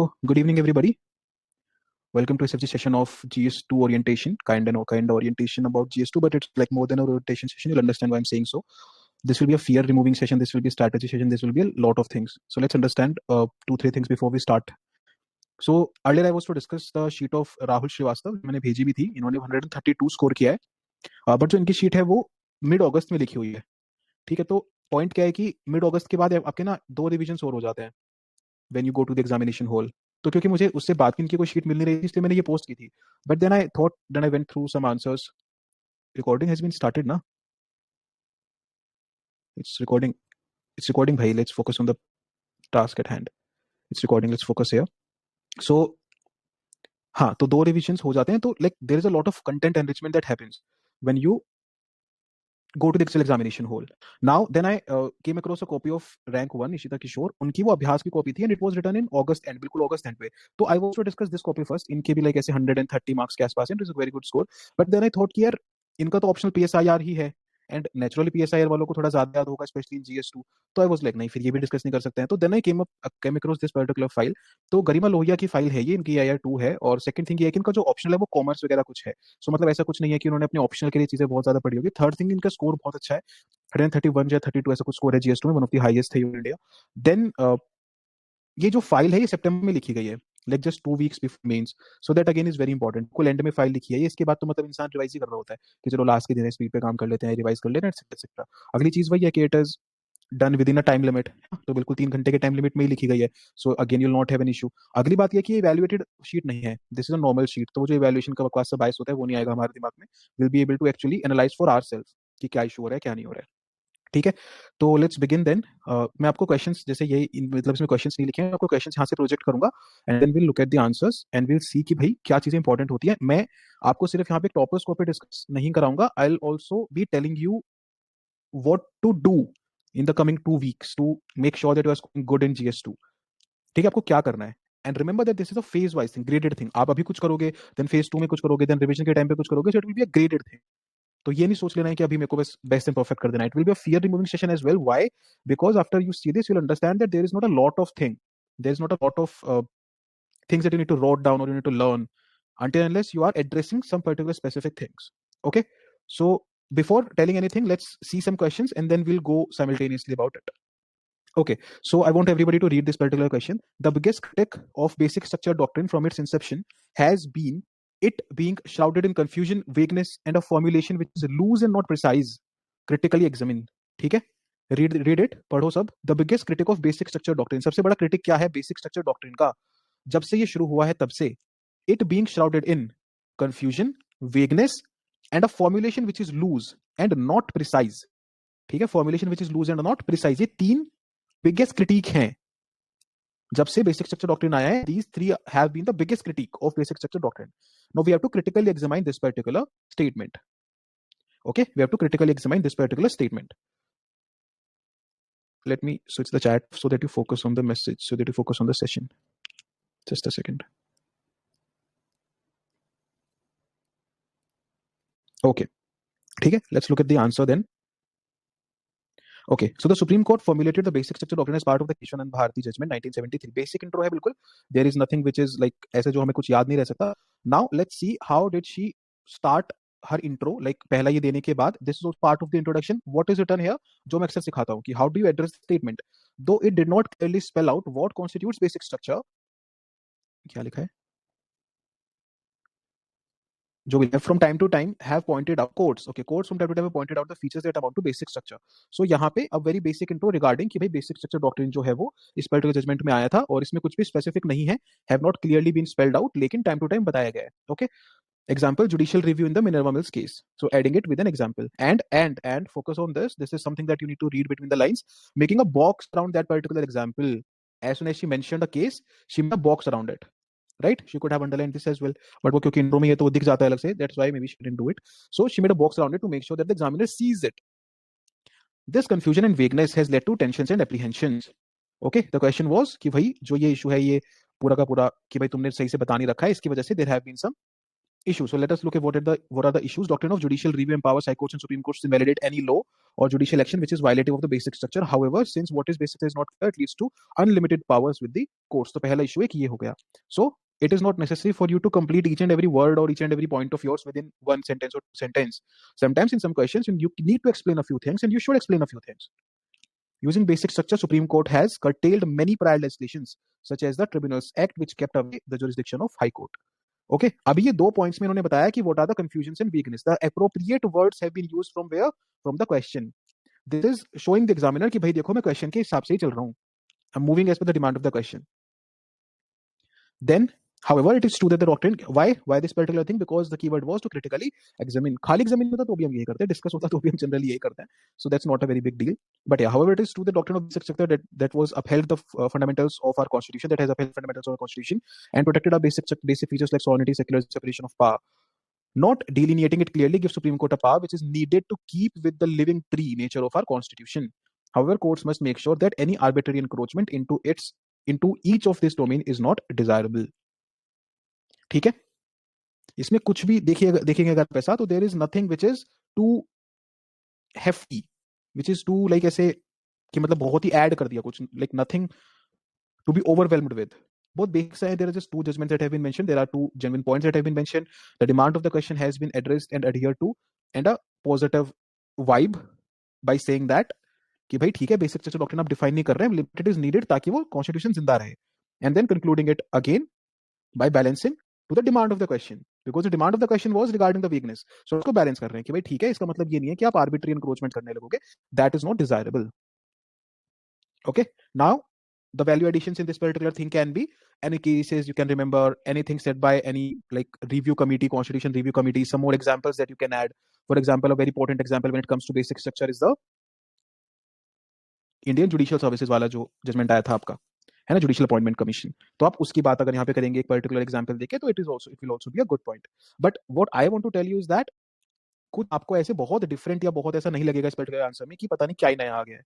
Good evening, everybody. Welcome to SFG session of GS2 orientation, kind of orientation about GS2, but it's like more than a orientation session. You'll understand why I'm saying so. This will be a fear removing session. This will be a strategy session. This will be a lot of things. So let's understand two, three things before we start. So earlier I was to discuss the sheet of Rahul Srivastav. मैंने भेजी भी थी. इन्होंने 132 score किया है. But जो इनकी sheet है वो मिड अगस्त में लिखी हुई है. ठीक है, तो पॉइंट क्या है कि मिड अगस्त के बाद आपके ना 2 रिविजन और हो जाते हैं when you go to the examination hall. तो क्योंकि मुझे उससे बात की इनकी कोई शीट मिल नहीं रही थी, इसलिए मैंने ये पोस्ट की थी. But then I thought, then I went through some answers. Recording has been started ना? इट्स रिकॉर्डिंग भाई. Let's focus on the task at hand. It's recording, let's focus here. So हाँ, तो 2 रिविजन्स हो जाते हैं. तो like there is a lot of content enrichment that happens when you go to the Excel examination hall. Now, then I came across a copy of rank 1 Ishita Kishore. उनकी वो अभ्यास की कॉपी थी and it was written in August end, बिल्कुल August end पे. तो I was to discuss this copy first. इनके भी like ऐसे 130 marks के आसपास है. It is a very good score. But then I thought कि यार इनका तो ऑप्शनल PSIR ही है एंड नेचुरली PSIR वालों को थोड़ा ज्यादा याद होगा, स्पेशली इन GS2. तो आई वाज लाइक नहीं, फिर ये भी डिस्कस नहीं कर सकते हैं. तो then I came across this particular file. तो गरिमा लोहिया की फाइल है ये, इनकी AIR2 है. और सेकंड थिंग ये है कि इनका जो ऑप्शनल है वो कॉमर्स वगैरह कुछ है. सो मतलब ऐसा कुछ नहीं है कि उन्होंने अपने ऑप्शनल के लिए चीजें बहुत ज्यादा पढ़ी होगी. थर्ड थिंग, इनका स्कोर बहुत अच्छा है. 131 या 32 ऐसा कुछ स्कोर है GS2 में, वन ऑफ द हाईएस्ट है इन इंडिया. देन ये जो फाइल है ये सितंबर में लिखी गई है, like just 2 weeks before mains. So that again is very important. कुल एंड में फाइल लिखी है ये. इसके बाद तो मतलब इंसान रिवाइज ही कर रहा होता है कि चलो लास्ट के दिन स्पीड पे काम कर लेते हैं, रिवाइज कर लेते हैं, एक्सेट्रा. अगली चीज वही है कि it is done with in a time limit. तो बिल्कुल 3 घंटे के टाइम लिमिट में ही लिखी गई है. So again you'll not have an issue. अगली बात ये कि इवैल्यूएटेड शीट नहीं है, this is a normal sheet. तो वो जो इवैल्यूएशन का बकवास सा बायस होता है वो नहीं आएगा हमारे दिमाग में. Will be able to actually analyse for ourself कि क्या इशू हो रहा है, क्या नहीं हो रहा है. ठीक है, तो लेट्स बिगिन देन. मैं आपको क्वेश्चंस, जैसे ये मतलब इसमें क्वेश्चंस नहीं लिखे हैं, आपको क्वेश्चंस यहाँ से प्रोजेक्ट करूंगा and then will look at the answers and will see कि भाई क्या चीजें इंपॉर्टेंट होती है. मैं आपको सिर्फ यहाँ पे टॉपर्स को पे डिस्कस नहीं कराऊंगा. I will also be telling you what to do in the coming 2 weeks to make sure that you are scoring good in GS2. ठीक है, आपको क्या करना है. And remember that this is a phase wise thing, graded thing. आप अभी कुछ करोगे, देन फेज 2 में कुछ करोगे, देन रिविजन के टाइम पे कुछ करोगे. So it will be a graded thing. तो ये नहीं सोच लेना है कि अभी मेरे को बस बेस्ट एंड परफेक्ट कर देना. It will be a fear removing session as well. Why? Because after you see this you will understand that there is not a lot of thing, there is not a lot of things that you need to write down or you need to learn until unless you are addressing some particular specific things. Okay, so before telling anything, let's see some questions and then we'll go simultaneously about it. Okay, so I want everybody to read this particular question. The biggest critic of basic structure doctrine from its inception has been it being shrouded in confusion, vagueness, and a formulation which is loose and not precise. Critically examine. ठीक है, read it, पढ़ो सब. The biggest critic of basic structure doctrine, सबसे बड़ा critic क्या है basic structure doctrine का? जब से ये शुरू हुआ है तब से. It being shrouded in confusion, vagueness, and a formulation which is loose and not precise. ठीक है, formulation which is loose and not precise, ये 3 biggest critique हैं जब से basic structure doctrine आया है. These 3 have been the biggest critique of basic structure doctrine. Now we have to critically examine this particular statement. Okay, we have to critically examine this particular statement. Let me switch the chat so that you focus on the message, so that you focus on the session. Just a second. Okay, ठीक है, let's look at the answer then. Okay, so the Supreme Court formulated the basic structure doctrine as part of the Kesavananda Bharati judgment 1973. Basic intro है बिल्कुल. There is nothing which is like ऐसे जो हमें कुछ याद नहीं रह सकता. Now let's see how did she start her intro. Like पहला ये देने के बाद, this is part of the introduction. What is written here? जो मैं अक्सर सिखाता हूँ कि how do you address the statement. Though it did not clearly spell out what constitutes basic structure. क्या लिखा है? जो will from time to time have pointed out courts. Okay, courts from time to time have pointed out the features that amount to basic structure. So यहाँ पे a very basic intro regarding कि भाई basic structure doctrine जो है वो इस particular judgment में आया था और इसमें कुछ भी specific नहीं है, have not clearly been spelled out, लेकिन time to time बताया गया है. Okay, example, judicial review in the Minerva Mills case. So adding it with an example and focus on this. This is something that you need to read between the lines, making a box around that particular example. As soon as she mentioned a case, she made a box around it. Right? She could have underlined this as well, but वो क्योंकि intro में ये तो दिख जाता है अलग से, that's why maybe she didn't do it. So she made a box around it to make sure that the examiner sees it. This confusion and vagueness has led to tensions and apprehensions. Okay, the question was कि भाई जो ये issue है ये पूरा का पूरा कि भाई तुमने सही से बता नहीं रखा है, इसकी वजह से there have been some issues. So let us look at what are the issues. Doctrine of judicial review empowers high courts and supreme courts to invalidate any law or judicial action which is violative of the basic structure. However, since what is basic is not clear, it leads to unlimited powers with the courts. तो पहला issue एक ये हो गया. So it is not necessary for you to complete each and every word or each and every point of yours within one sentence or sentence. Sometimes in some questions you need to explain a few things, and you should explain a few things. Using basic structure, Supreme Court has curtailed many prior legislations such as the Tribunals Act, which kept away the jurisdiction of High Court. Okay, अभी ये दो points में इन्होंने बताया कि what are the confusions and weakness. The appropriate words have been used from where? From the question. This is showing the examiner कि भाई देखो मैं question के हिसाब से ही चल रहा हूँ. I'm moving as per the demand of the question. Then, however, it is true that the doctrine, why this particular thing? Because the keyword was to critically examine. खाली examine होता तो भी हम यही करते हैं, discuss होता तो भी हम generally यही करते हैं. So that's not a very big deal. But yeah, however, it is true the doctrine of basic structure that was upheld the fundamentals of our constitution, that has upheld fundamentals of our constitution and protected our basic features like sovereignty, secular separation of power. Not delineating it clearly gives Supreme Court a power which is needed to keep with the living tree nature of our constitution. However, courts must make sure that any arbitrary encroachment into each of this domain is not desirable. ठीक है, इसमें कुछ भी देखेंगे अगर पैसा तो there is nothing which is too hefty, which is too like ऐसे कि मतलब बहुत ही add कर दिया कुछ, like nothing to be overwhelmed with. Both basics and there are just two judgments that have been mentioned. There are two genuine points that have been mentioned. The demand of the question has been addressed and adhered to, and a positive vibe by saying that कि भाई ठीक है basic structure doctrine आप define नहीं कर रहे हैं, limited is needed ताकि वो कॉन्स्टिट्यूशन जिंदा रहे. And then concluding it again by balancing to the demand of the question, because the demand of the question was regarding the weakness. So उसको बैलेंस कर रहे हैं कि भाई ठीक है इसका मतलब ये नहीं है कि आप आर्बिट्री एनक्रोचमेंट करने लगोगे, that is not desirable. Okay, now the value additions in this particular thing can be any cases you can remember, anything said by any like review committee, constitution review committee, some more examples that you can add. For example, a very important example when it comes to basic structure is the Indian judicial services वाला जो judgement आया था आपका, है ना, judicial appointment commission. तो आप उसकी बात अगर यहाँ पे करेंगे एक पर्टिकुलर एग्जांपल देके तो it will also be a good point. But what I want to tell you is that खुद आपको ऐसे बहुत डिफरेंट या बहुत ऐसा नहीं लगेगा इस पर्टिकुलर आंसर में कि पता नहीं क्या ही नया आ गया है.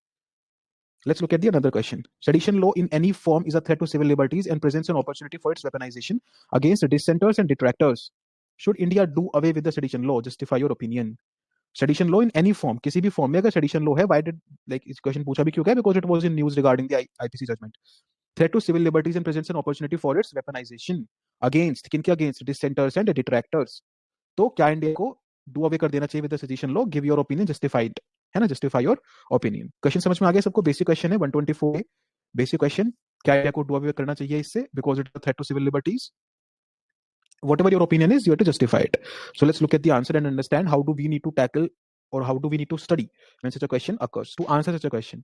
Let's look at the another question. Sedition law in any form is a threat to civil liberties and presents an opportunity for its weaponization against dissenters and detractors. Should India do away with the sedition law? Justify your opinion. Sedition law in any form, किसी भी form में अगर sedition law है, why did like इस question पूछा भी क्यों गया? Because it was in news regarding the IPC judgment. Threat to civil liberties and presents an opportunity for its weaponization against किनके against dissenters and detractors. तो क्या India को डू अवे कर देना चाहिए with the suggestion law? Give your opinion, justified, है ना, justify your opinion. Question समझ में आ गया सबको? बेसिक क्वेश्चन है 124 बेसिक क्वेश्चन. क्या इंडिया को डू अवे करना चाहिए इससे because it is a threat to civil liberties? Whatever your opinion is, you have to justify it. So let's look at the answer and understand how do we need to tackle or how do we need to study when such a question occurs. To answer such a question,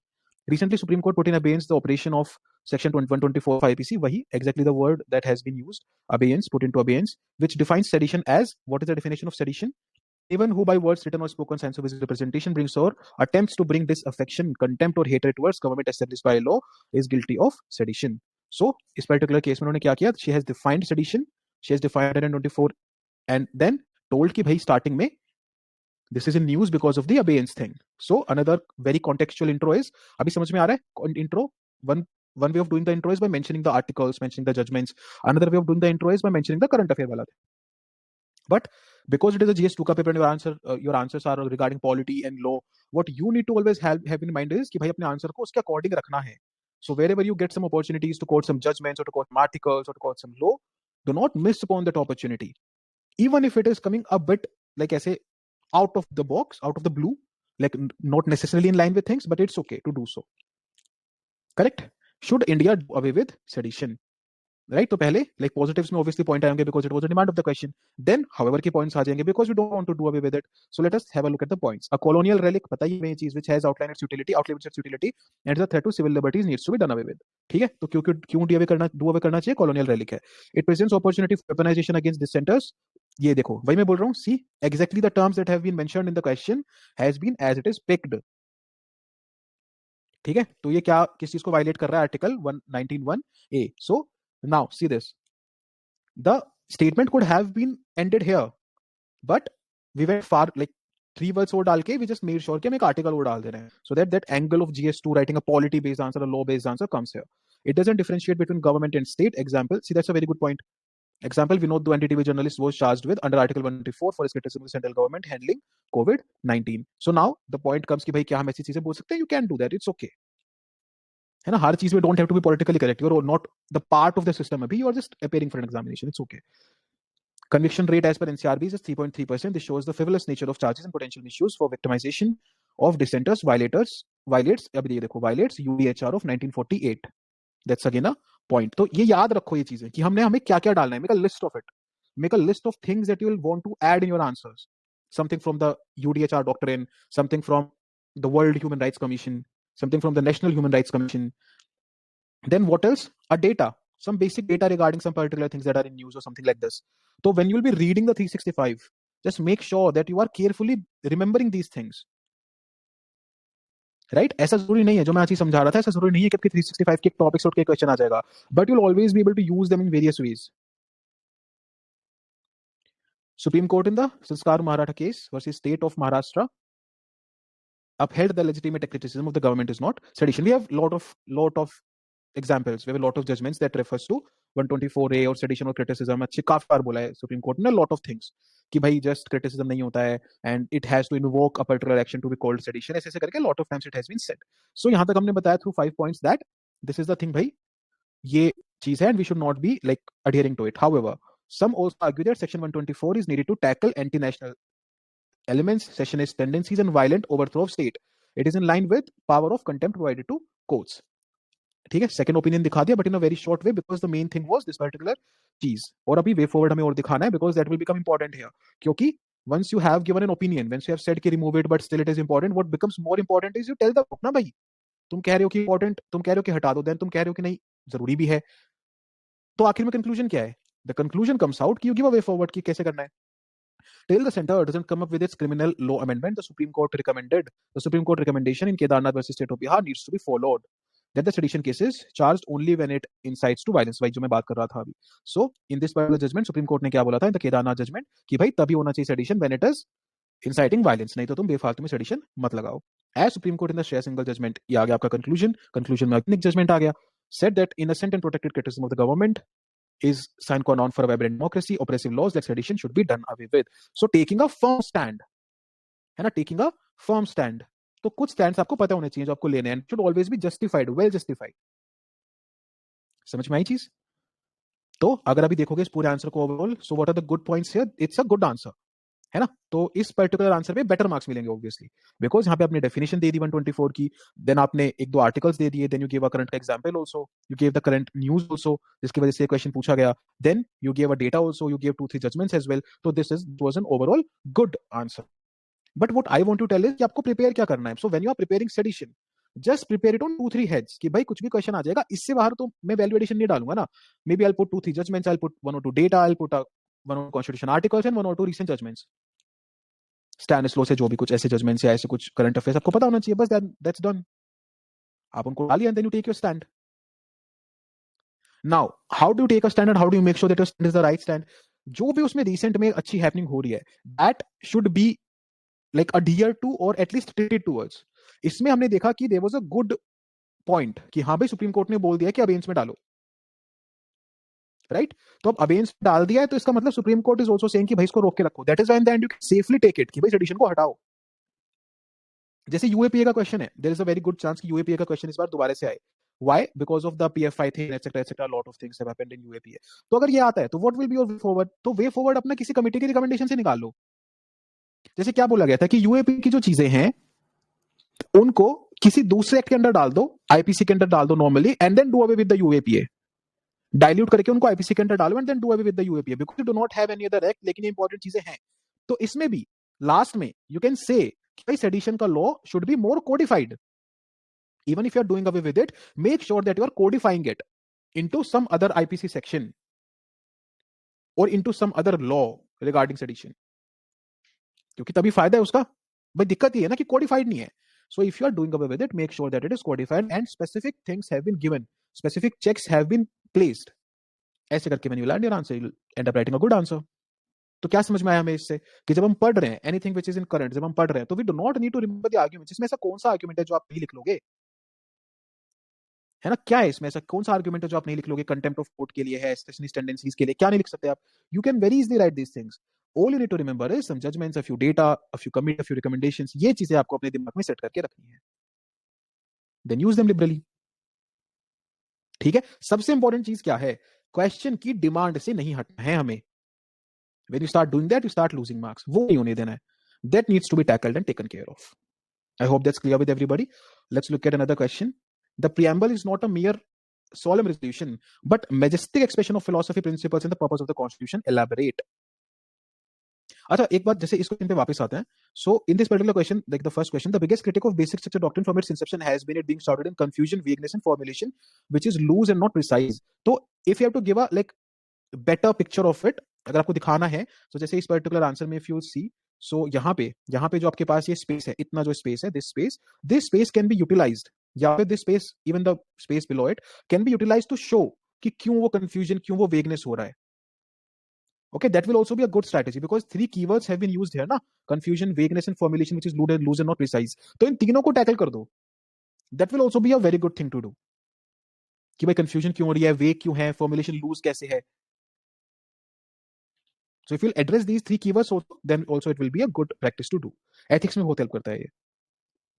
recently Supreme Court put in abeyance the operation of section 124 of IPC. Wahi, exactly the word that has been used, abeyance, put into abeyance, which defines sedition as, what is the definition of sedition? Anyone who by words, written or spoken, signs of his representation brings or attempts to bring disaffection, contempt or hatred towards government established by law is guilty of sedition. So इस particular case में उन्होंने क्या किया? She has defined sedition. She has defined 124 and then told कि भाई starting में this is in news because of the abeyance thing. So another very contextual intro is, अभी समझ में आ रहा है intro? One way of doing the intro is by mentioning the articles, mentioning the judgments. Another way of doing the intro is by mentioning the current affair वाला. But because it is a GS2 का paper and your answers are regarding polity and law, what you need to always have in mind is कि भाई अपने answer को उसके according रखना है. So wherever you get some opportunities to quote some judgments or to quote some articles or to quote some law, do not miss upon that opportunity. Even if it is coming a bit like ऐसे out of the box, out of the blue, like not necessarily in line with things, but it's okay to do so. Correct? Should India do away with sedition? Right? तो पहले like positives में obviously point आएंगे because it was a demand of the question. Then however के points आ जाएंगे because we don't want to do away with it. So let us have a look at the points. A colonial relic, पता ही है चीज which has outlined its utility and is a threat to civil liberties needs to be done away with. ठीक है? तो क्यों do away करना चाहिए? Colonial relic है. It presents opportunity for weaponization against dissenters. ये देखो वही मैं बोल रहा हूँ. See exactly the terms that have been mentioned in the question has been as it is picked. ठीक है? तो ये क्या किस चीज को वायलेट कर रहा है? Article 119(1)(a. So now see this, the statement could have been ended here, but we went far, like 3 words और डाल के we just made sure कि हम एक article और डाल दे रहे हैं so that angle of GS2 writing a polity based answer, a law based answer comes here. It doesn't differentiate between government and state. Example, see that's a very good point. Example, Vinod Duan, NDTV journalist, was charged with under Article 124 for his criticism of the central government handling COVID-19. So now the point comes कि भाई क्या हम ऐसी चीजें बोल सकते हैं? You can do that. It's okay. है ना, हर चीज में don't have to be politically correct. You're not the part of the system अभी. You are just appearing for an examination. It's okay. Conviction rate as per NCRB is 3.3%. This shows the frivolous nature of charges and potential issues for victimization of dissenters. Violates अभी ये देखो, violates UDHR of 1948. That's again a point. तो ये याद रखो ये चीजें कि हमें क्या क्या डालना है. Make a list of it. Make a list of things that you will want to add in your answers. Something from the UDHR doctrine, something from the World Human Rights Commission, something from the National Human Rights Commission. Then what else? A data. Some basic data regarding some particular things that are in news or something like this. So when you will be reading the 365, just make sure that you are carefully remembering these things. Right ऐसा जरूरी नहीं है जो मैं आज ही समझा रहा था, ऐसा जरूरी नहीं है कि आपके 365 के टॉपिक्स उठ के क्वेश्चन आ जाएगा, but you will always be able to use them in various ways. Supreme Court in the Sanskar Maratha case versus State of Maharashtra upheld the legitimate criticism of the government is not sedition. We have lot of examples. We have a lot of judgments that refers to 124A और sedition और criticism. अच्छी काफी बार बोला है supreme court ने lot of things कि भाई just criticism नहीं होता है and it has to invoke a particular action to be called sedition. ऐसे ऐसे करके lot of times it has been said. So यहाँ तक हमने बताया through 5 points that this is the thing भाई, ये चीज है and we should not be like adhering to it. However, some also argue that section 124 is needed to tackle anti-national elements, secessionist tendencies and violent overthrow of state. It is in line with power of contempt provided to courts. ठीक है, second opinion दिखा दिया but in a very short way because the main thing was this particular चीज. और अभी way forward हमें और दिखाना है because that will become important here, क्योंकि once you have given an opinion, once you have said कि remove it but still it is important, what becomes more important is you tell the book ना भाई, तुम कह रहे हो कि important, तुम कह रहे हो कि हटा दो, देन तुम कह रहे हो कि नहीं जरूरी भी है, तो आखिर में कंक्लूजन क्या है? द कंक्लूजन कम्स आउट कि you give a way forward कि कैसे करना है. Till the center doesn't come up with its criminal law amendment, the Supreme Court recommendation in Kedarnath versus State of Bihar needs to be followed. That the sedition case is charged only when it incites to violence. भाई जो मैं बात कर रहा था अभी. So in this particular judgment, Supreme Court ने क्या बोला था in the Kedarnath judgment कि भाई तभी होना चाहिए sedition when it is inciting violence, नहीं तो तुम बेफालतू में sedition मत लगाओ. As Supreme Court in the Shreya Singhal judgment, ये आ गया आपका conclusion में अग्निक judgment आ गया. Said that innocent and protected criticism of the government is sine qua non for a vibrant democracy. Oppressive laws like sedition should be done away with. So taking a firm stand, है ना, taking a firm stand. तो कुछ stands आपको पता होने चाहिए जो आपको लेने हैं, should always be justified, well justified. समझ में आई चीज? तो अगर अभी देखोगे इस पूरे आंसर को overall, so what are the good points here? It's a good answer, है ना. तो इस पर्टिकुलर आंसर पे बेटर मार्क्स मिलेंगे ऑब्वियसली, बिकॉज यहाँ पे आपने डेफिनेशन दे दी 124 की, देन आपने एक दो आर्टिकल्स दे दिए, then you give a current example also, you give the current news also जिसकी वजह से क्वेश्चन पूछा गया, then you give a data also, you give 2-3 judgments as well. तो this was an overall good answer. But what I want to tell is कि आपको prepare क्या करना है. So when you are preparing sedition, just prepare it on 2-3 heads कि भाई कुछ भी क्वेश्चन आ जाएगा, इससे बाहर तो मैं वैल्यू एडिशन नहीं डालूंगा ना. Maybe I put 2-3 judgments, I put 1 or 2 data, I put 1 or 2 constitution articles and 1 or 2 recent judgments. Stanislaus से जो भी कुछ ऐसे जजमेंट्स या ऐसे कुछ करंट अफेयर्स आपको पता होना चाहिए, बस दैट्स डन. आप उनको डालिए and then you take your stand. Now how do you take a stand and how do you make sure that your stand is the right stand? जो भी उसमें रिसेंट में अच्छी हैपनिंग हो रही है, that should be like adhere to or at least tilted towards. इसमें हमने देखा कि there was a good point कि हाँ भाई सुप्रीम कोर्ट ने बोल दिया कि अबेंस में डालो, राइट. तो अब अबेंस डाल दिया है तो इसका मतलब Supreme Court is also saying कि भाई इसको रोक के रखो. That is why in the end you can safely take it कि भाई सेडिशन को हटाओ. जैसे यूएपीए का क्वेश्चन है, there is a very good chance कि यूएपीए का क्वेश्चन इस बार दोबारा से आए. Why? Because of the PFI thing etcetera etcetera, lot of things have happened in UAPA. तो अगर ये आता है तो what will be your way forward? तो वे फॉरवर्ड अपना किसी कमिटी की रिकमेंडेशन से निकाल लो. जैसे क्या बोला गया था कि यूएपी की जो चीजें हैं उनको किसी दूसरे एक्ट के अंडर डाल दो, आईपीसी के अंदर डाल दो normally, and then do away with the UAPA. Dilute करके उनको आईपीसी के अंदर डालो and then do away with the UAPA, because you do not have any other act. लेकिन ये इंपॉर्टेंट चीजें हैं. तो इसमें भी लास्ट में यू कैन से कि सेडिशन का law should be more codified. Even if you are doing away with it, make sure that you are codifying it into some other IPC section or into some other law regarding sedition. क्योंकि तभी फायदा है उसका. भाई दिक्कत ये है ना कि कोडिफाइड नहीं है. So if you are doing away with it, make sure that it is codified and specific things have been given, specific checks have been placed. ऐसे करके when you land your answer, you'll end up writing a good answer. तो क्या समझ में आया हमें इससे कि जब हम पढ़ रहे हैं anything which is in current, जब हम पढ़ रहे हैं तो we do not need to remember the argument. इसमें ऐसा कौन सा आर्गुमेंट है जो आप नहीं लिख लोगे? है ना? क्या है इसमें ऐसा कौन सा आर्गुमेंट है जो आप नहीं लिख लोगे? कंटेम्प्ट ऑफ कोर्ट के लिए है, सेशनिस्ट टेंडेंसीज के लिए, क्या नहीं लिख सकते आप? You can very easily write these things. All you need to remember is some judgments, a few data, a few commit, a few recommendations. ये चीजें आपको अपने दिमाग में सेट करके रखनी है. Then use them liberally. ठीक है. सबसे इंपॉर्टेंट चीज क्या है? क्वेश्चन की डिमांड से नहीं हटना है हमें. When you start doing that, you start losing marks. वो नहीं होने देना है. That needs to be tackled and taken care of. I hope that's clear with everybody. Let's look at another question. The preamble is not a mere solemn resolution, but majestic expression of philosophy, principles, and the purpose of the Constitution. Elaborate. अच्छा, एक बात, जैसे इस question पे वापस आते हैं. So in this particular question, like the first question, the biggest critic of basic structure doctrine from its inception has been it being shrouded in confusion, vagueness, and formulation, which is loose and not precise. So if you have to give a like better picture of it, अगर आपको दिखाना है, तो जैसे इस particular answer में if you see, सो यहाँ पे जो आपके पास ये स्पेस है, इतना जो स्पेस है, this space can be utilized, या फिर this space, even the space below it, can be utilized to show कि क्यों वो कंफ्यूजन, क्यों वो वेगनेस हो रहा है. Okay, that will also be a good strategy because three keywords have been used here ना, confusion, vagueness and formulation, which is loose and not precise. तो इन तीनों को टैकल कर दो. That will also be a very good thing to do. कि भाई confusion क्यों हो रही है, वेग क्यों है, फॉर्मुलेशन लूज कैसे है. So if you'll address these three keywords, then also it will be a good practice to do. Ethics में बहुत help करता है ये.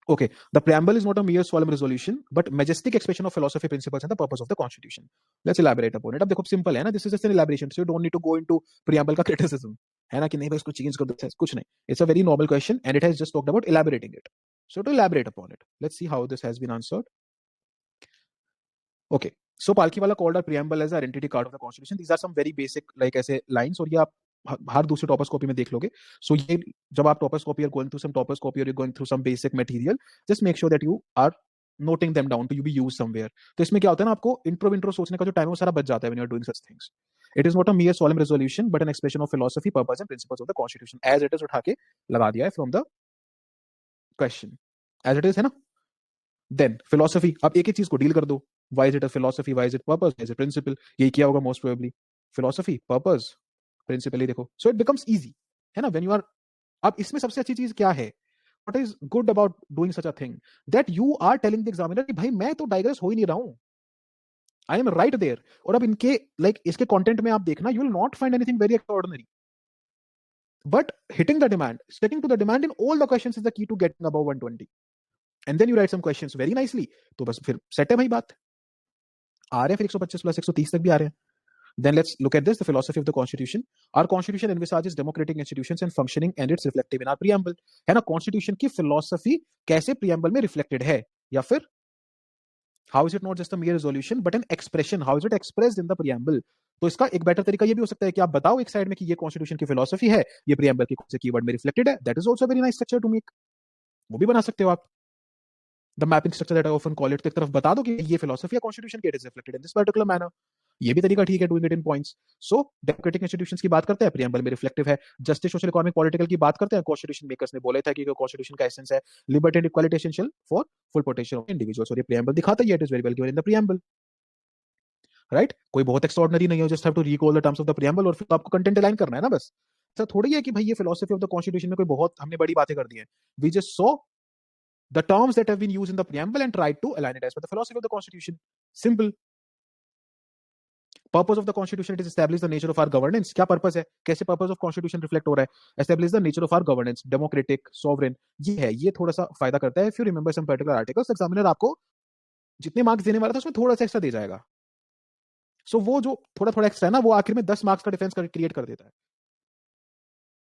Okay, the preamble is not a mere solemn resolution, but majestic expression of philosophy, principles, and the purpose of the Constitution. Let's elaborate upon it. अब देखो simple है ना, this is just an elaboration, so you don't need to go into preamble का criticism. है ना कि नहीं भाई इसको change कर दो, कुछ नहीं. It's a very normal question, and it has just talked about elaborating it. So to elaborate upon it, let's see how this has been answered. Okay, so Palkhiwala called our preamble as an identity card of the Constitution. These are some very basic like ऐसे lines, और ये आप हर दूसरे toppers copy में देख लोगे. सो ये जब आप toppers copy, are going through some toppers copy, और you going through some basic material, just make sure that you are noting them down to be use somewhere. तो इसमें क्या होता है ना, आपको इंट्रो सोचने का जो टाइम है वो सारा बच जाता है when you are doing such things. It is not a mere solemn resolution but an expression of philosophy, purpose and principles of the constitution. As it is उठा के लगा दिया है from the question, as it is, है ना. Then philosophy, अब एक एक चीज को डील कर दो. Why is it a philosophy? Why is it purpose? Why is it principle? यही किया होगा most probably. Philosophy, purpose, principle ही देखो. So it becomes easy, है ना, when you are. अब इसमें सबसे अच्छी चीज क्या है? What is good about doing such a thing? That you are telling the examiner कि भाई मैं तो digress हो ही नहीं रहा हूँ. I am right there. और अब इनके like इसके content में आप देखना, you will not find anything very extraordinary. But hitting the demand, sticking to the demand in all the questions is the key to getting above 120. And then you write some questions very nicely. तो बस फिर set है भाई बात. आ रहे हैं फिर 125 plus 130 तक भी आ रहे हैं. Then let's look at this, the philosophy of the Constitution. Our Constitution envisages democratic institutions and functioning, and it's reflective in our preamble. है ना, Constitution की philosophy कैसे preamble में reflected है, या फिर how is it not just a mere resolution but an expression? How is it expressed in the preamble? तो इसका एक बेटर तरीका ये भी हो सकता है कि आप बताओ एक साइड में कि ये Constitution की philosophy है, ये preamble के कौन से कीवर्ड में reflected है. That is also a very nice structure to make. वो भी बना सकते हो आप. The mapping structure that I often call it, तो एक तरफ बता दो कि ये philosophy है Constitution की, it is reflected in this particular manner. ये भी तरीका ठीक है, doing it in points. So democratic institutions की बात करते हैं, preamble में reflective है. Justice, social, economic, political की बात करते हैं, Constitution makers ने बोला था कि Constitution का essence है liberty and equality essential for full protection of individuals. और ये preamble दिखाता ही है, it is very well given in the preamble. Right? कोई बहुत extraordinary नहीं है, just have to recall the terms of the preamble, और फिर तो आपको content align करना है ना बस. ऐसा थोड़ी है कि भाई ये philosophy of the Constitution में कोई बहुत हमने बड़ी बातें कर दी हैं. We just saw the terms that have been used in the preamble and tried to align it as per the philosophy of the Constitution. Simple. Purpose of the Constitution, it is establish the nature of our governance. क्या purpose है? कैसे purpose of Constitution reflect हो रहा है? Establish the nature of our governance, democratic, sovereign. ये है, ये थोड़ा सा फायदा करता है. If you remember some particular articles, examiner आपको जितने मार्क्स देने वाला था उसमें थोड़ा सा एक्स्ट्रा दे जाएगा. सो वो जो थोड़ा थोड़ा एक्स्ट्रा है ना, वो आखिर में 10 मार्क्स का डिफरेंस क्रिएट कर देता है.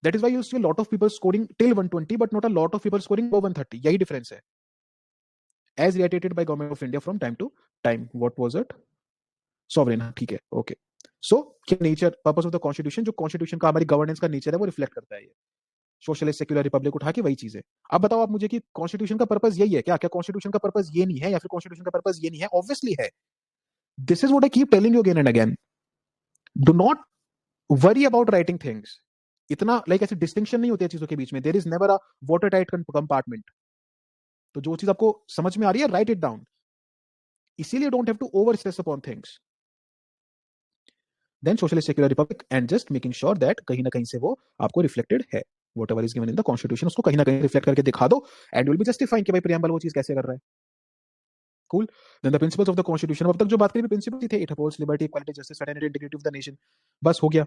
That is why you see a lot of people scoring till 120, but not a lot of people scoring above 130. यही डिफरेंस है. As reiterated by Government of India from time to time. What was it? Sovereign. ठीक है, okay. So क्या nature, purpose of the constitution, जो constitution का हमारी governance का nature है वो रिफ्लेक्ट करता है. ये सोशलिस्ट सेक्युलर रिपब्लिक उठा के वही चीज है. अब बताओ आप मुझे कि कॉन्स्टिट्यूशन का पर्पस यही है क्या? क्या कॉन्स्टिट्यूशन का पर्पस ये नहीं है, या फिर कॉन्स्टिट्यूशन का पर्पस ये नहीं है? ऑब्वियसली है. This is what I keep telling you again and again. Do not worry about writing things. इतना लाइक ऐसे डिस्टिंक्शन नहीं होती है चीजों के बीच में. There is never a water tight compartment. तो जो चीज आपको समझ में आ रही है, राइट इट डाउन. इसीलिए don't have to over stress upon things. Then socialist secular republic, and just making sure that कहीं ना कहीं से वो आपको रिफ्लेक्टेड है. Whatever is given in the constitution, उसको कहीं ना कहीं रिफ्लेक्ट करके दिखा दो, and you will B justifying कि भाई प्रियम्बल वो चीज कैसे कर रहा है. Cool. Then the principles of the constitution, अब तक जो बात करी प्रिंसिपल थे, it upholds liberty, equality, justice, fraternity, integrity of the nation. बस हो गया.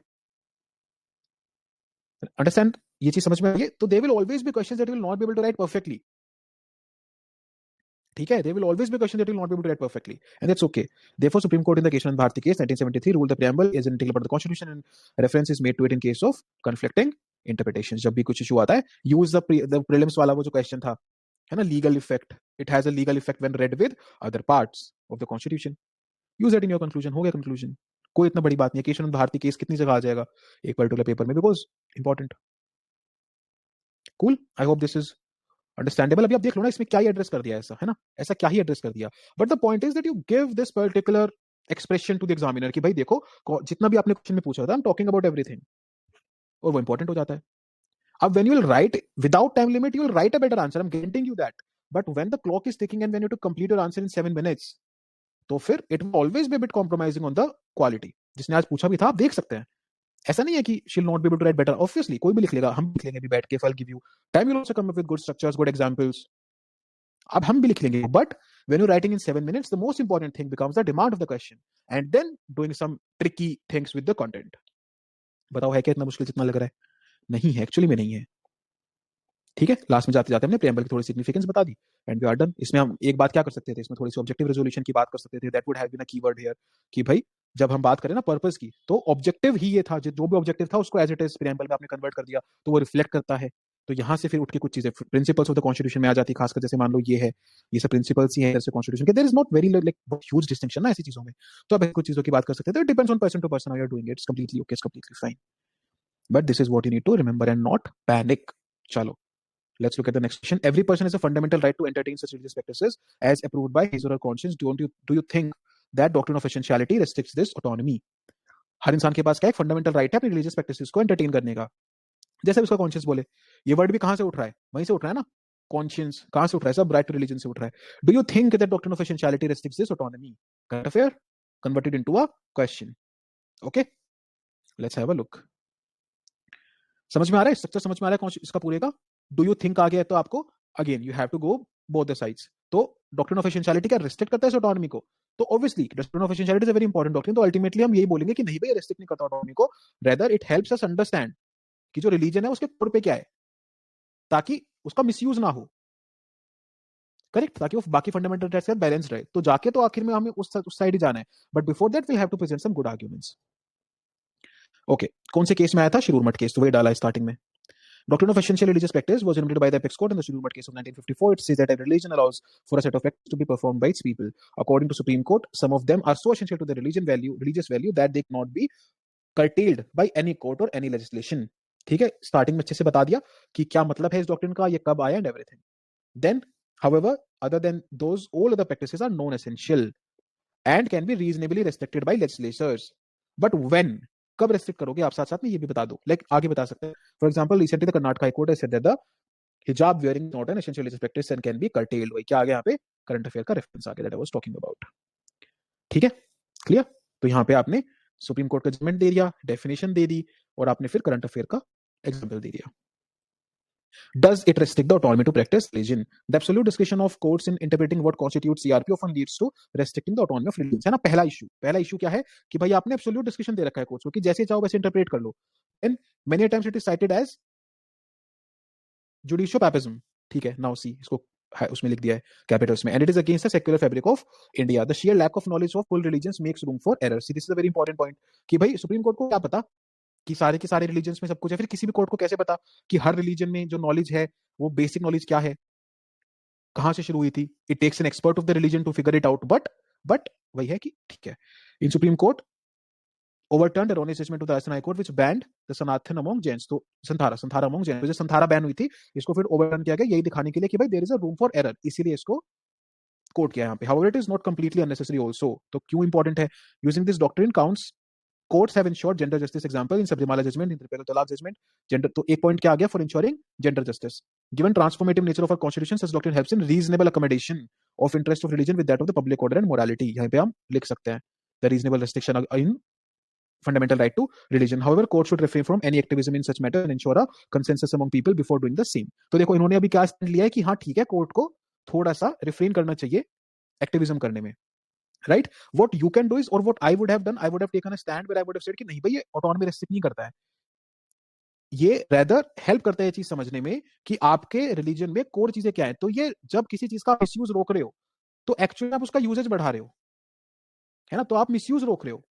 Understand? ये चीज समझ में आई है? तो there will always be questions that you will not be able to write perfectly. ठीक है? There will always be questions that you will not be able to write perfectly, and that's okay. Therefore, Supreme Court in the Kesavananda Bharati case, 1973, ruled the preamble is an integral part of the Constitution, and reference is made to it in case of conflicting interpretations. जब भी कुछ issue आता है, use the prelims वाला वो जो question था, है ना, legal effect. It has a legal effect when read with other parts of the Constitution. Use that in your conclusion. हो गया conclusion. कोई इतना बड़ी बात नहीं है. केशवानंद भारती केस कितनी जगह आ जाएगा एक पर्टिकुलर पेपर में, because important. Cool. I hope this is understandable. अभी आप देख लो ना, इसमें क्या ही एड्रेस कर दिया, ऐसा है ना, ऐसा क्या ही एड्रेस कर दिया. But the point is that you give this particular expression to the examiner कि भाई देखो, जितना भी आपने क्वेश्चन में पूछा था, I am talking about everything, और वो इंपॉर्टेंट हो जाता है. अब when you will write without time limit, you will write a better answer, I am guaranteeing you that. But when the clock is ticking and when you to complete your answer in 7 minutes, तो फिर it will always be bit compromising on the quality. जिसने आज पूछा भी था, आप देख सकते हैं, ऐसा नहीं है कि she will not be able to write better. Obviously कोई भी लिख लेगा, हम लिख लेंगे भी बैठ के, फल give you time, you also come up with good structures, good examples. अब हम भी लिख लेंगे, but when you're writing in 7 minutes, the most important thing becomes the demand of the question, and then doing some tricky things with the content. बताओ है क्या इतना मुश्किल जितना लग रहा है? नहीं है, एक्चुअली में नहीं है. ठीक है, लास्ट में जाते जाते हमने प्रेम्बल की थोड़ी सिग्निफिकेंस बता दी, एंड वी आर डन. इसमें हम एक बात क्या कर सकते थे, इसमें थोड़ी सी ऑब्जेक्टिव रेजोल्यूशन की बात कर सकते थे. That would have been a keyword here, कि भाई जब हम बात करें ना पर्पस की, तो ऑब्जेक्टिव ही ये था, जो भी ऑब्जेक्टिव था उसको एज इट इज प्रेम्बल में आपने कन्वर्ट कर दिया, तो वो रिफ्लेक्ट करता है. तो यहाँ से फिर उठ के कुछ चीजें प्रिंसिपल्स ऑफ द कॉन्स्टिट्यूशन में आ जाती, खासकर जैसे मान लो ये है, ये सब प्रिंसिपल्स ही है जैसे कॉन्स्टिट्यूशन के. There is not very like huge distinction ना ऐसी चीजों में. तो अब कुछ चीजों की बात कर सकते हैं, तो it depends on person to person how you are doing it. It's completely okay, it's completely fine, but this is what you need to remember and not panic. चलो, let's look at the next question. Every person has a fundamental right to entertain such religious practices as approved by his or her conscience. Do you think that doctrine of essentiality restricts this autonomy? हर इंसान के पास क्या एक fundamental right है अपनी religious practices को entertain करने का. जैसे उसका कॉन्शियस बोले, ये वर्ड भी कहां से उठ रहा है? वहीं से उठ रहा है ना. कॉन्शियस कहां से उठ रहा है? सब राइट टू रिलीजन से उठ रहा है. Do you think that doctrine of essentiality restricts this autonomy? Current affair converted into a question. Okay, let's have a look. समझ में आ रहा है? स्ट्रक्चर समझ में आ रहा है इसका पूरे का? डू यू थिंक आ गया तो आपको again you have to go both the sides. तो डॉक्ट्रिन ऑफ एसेंशियलिटी क्या रिस्ट्रिक्ट करता है ऑटोनॉमी को? तो obviously doctrine of essentiality is a very important doctrine. तो अल्टीमेटली हम यही बोलेंगे कि नहीं भाई, रिस्ट्रिक्ट नहीं करता ऑटोनॉमी को, rather it helps us understand कि जो रिलीजन है उसके कोर पे क्या है, ताकि उसका मिसयूज ना हो. करेक्ट, ताकि वो बाकी फंडामेंटल राइट्स के साथ बैलेंस रहे. तो जाके तो आखिर में हमें उस साइड ही जाना है, but before that we have to present some good arguments. Okay, कौन से केस में आया था? शिरूर मठ केस, तो वही डाला है स्टार्टिंग में. Doctrine of essential religious practice was enumerated by the Apex Court in the Shirur Mutt case of 1954. It says that a religion allows for a set of practices to be performed by its people. According to Supreme Court, some of them are so essential to their religious value that they cannot be curtailed by any court or any legislation. ठीक है, starting में अच्छे से बता दिया कि क्या मतलब है इस डॉक्ट्रिन का, ये कब आया and everything. Then, however, other than those, all other practices are non-essential and can be reasonably restricted by legislators. But when? कब रेस्ट्रिक्ट करोगे आप साथ साथ में ये भी बता दो. लाइक आगे बता सकते हैं. For example, recently the Karnataka high court has said that the hijab wearing not an essential religious practice and can be curtailed. वही क्या आ गया यहाँ पे? करंट अफेयर का रेफरेंस आ गया that I was talking about. ठीक है, क्लियर? तो यहाँ पे आपने सुप्रीम कोर्ट का जजमेंट दे दिया, डेफिनेशन दे दी, और आपने फिर करंट अफेयर का एग्जांपल दे दिया. Does it restrict the autonomy to practice religion? The absolute discretion of courts in interpreting what constitutes CRP often leads to restricting the autonomy of religion. है ना, पहला इशू क्या है कि भाई आपने एब्सोल्यूट डिस्क्रिप्शन दे रखा है कोर्ट्स को कि जैसे चाहो वैसे इंटरप्रेट कर लो. And many times it is cited as judicial papism. ठीक है, नाउ सी, इसको उसमें लिख दिया है कैपिटल्स में. And it is against the secular fabric of India. The sheer lack of knowledge of full religions makes room for error. See, this is a very important point कि भाई supreme court को क्या पता कि सारे के सारे रिलीजन्स में सब कुछ है. फिर किसी भी कोर्ट को कैसे पता कि हर रिलीजन में जो नॉलेज है वो बेसिक नॉलेज क्या है, कहां से शुरू हुई थी? It takes an expert of the religion to figure it out. But वही है कि ठीक है, in supreme court overturned erroneous judgment of the Rajasthan High Court which banned the Sanathan among Jains. तो संथारा among Jains, जो संथारा ban हुई थी, इसको फिर ओवरटर्न किया गया, यही दिखाने के लिए कि भाई there is a room for error, इसीलिए इसको कोट किया यहाँ पे. However, it is not completely unnecessary also. तो क्यों इंपॉर्टेंट है? Using this doctrine counts courts have ensured gender justice. Example in Sabrimala judgment, in Tripel Talaq judgment, gender. तो एक पॉइंट क्या आ गया? For ensuring gender justice. Given transformative nature of our constitution, such doctrine helps in reasonable accommodation of interest of religion with that of the public order and morality. यहाँ पे हम लिख सकते हैं the reasonable restriction in fundamental right to religion. However, court should refrain from any activism in such matter and ensure a consensus among people before doing the same. तो देखो इन्होंने अभी क्या स्टैंड लिया है कि हाँ ठीक है, कोर्ट को थोड़ा सा रिफ्रेन करना चाहिए एक्टिविज्म करने में, right? What you can do is, और what I would have done, I would have taken a stand where I would have said कि नहीं भाई ये ऑटोनॉमी रेस्ट्रिक्ट नहीं करता है, ये रेदर हेल्प करता है ये चीज समझने में कि आपके रिलीजन में कोर चीजें क्या है। तो ये जब किसी चीज का मिसयूज रोक रहे हो तो एक्चुअली आप उसका यूजेज बढ़ा रहे हो, है ना? तो आप मिसयूज रोक रहे हो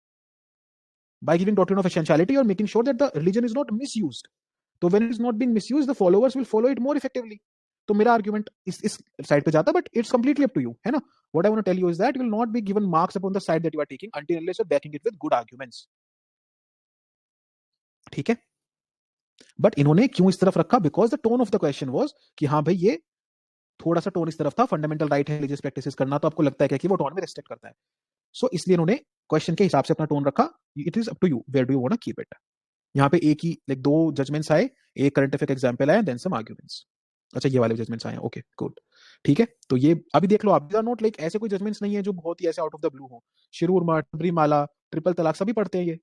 by giving doctrine of essentiality or making sure that the religion is not misused. तो when it is not being misused, the followers will follow it more effectively. तो मेरा आर्ग्यूमेंट इस साइड पे जाता, but it's completely up to you, है ना? What I want to tell you is that you will not be given marks upon the side that you are taking until unless you're backing it with good arguments. ठीक है? But इन्होंने क्यों इस तरफ रखा? Because the tone of the question was कि हाँ भाई ये थोड़ा सा टोन इस तरफ था, फंडामेंटल राइट है रिलीजियस प्रैक्टिसेस करना, तो आपको लगता है कि वो ऑटोनॉमी रेस्ट्रिक्ट करता है। सो इसलिए इन्होंने क्वेश्चन के हिसाब से अपना टोन रखा। It is up to you where do you want to keep it. यहाँ पे एक ही लाइक दो जजमेंट्स आए, एक करंट अफेयर एग्जांपल आया, देन सम आर्गुमेंट्स। अच्छा ये वाले जजमेंट्स आए, ओके गुड, ठीक है। तो ये अभी देख लो आप, दीज आर नॉट लाइक ऐसे कोई जजमेंट्स नहीं है जो बहुत ही ऐसे आउट ऑफ द ब्लू हो। शिरूर मठ, माला, ट्रिपल तलाक सभी पढ़ते हैं ये,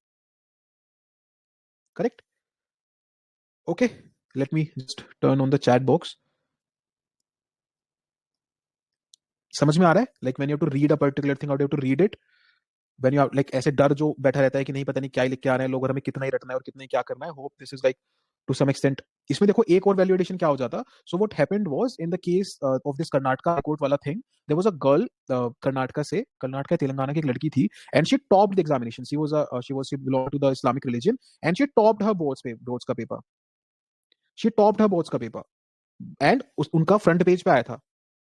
correct? Okay, let me just turn on the chat box. समझ में आ रहा है? Like when you have to read a particular thing, how do you have to read it, when you are like ऐसे डर जो बैठा रहता है कि नहीं पता नहीं क्या ही लिख के आ रहे हैं लोग और हमें कितना ही रटना है और कितना ही क्या करना है। Hope this is like to some extent. इसमें देखो एक और वैल्यूएशन क्या हो जाता। So what happened was in the case of this Karnataka court वाला thing, there was a girl Karnataka Telangana की एक लड़की थी, and she topped the examination. She belong to the Islamic religion and she topped her boards का paper. She topped her boards का paper and उनका front page पे आया था।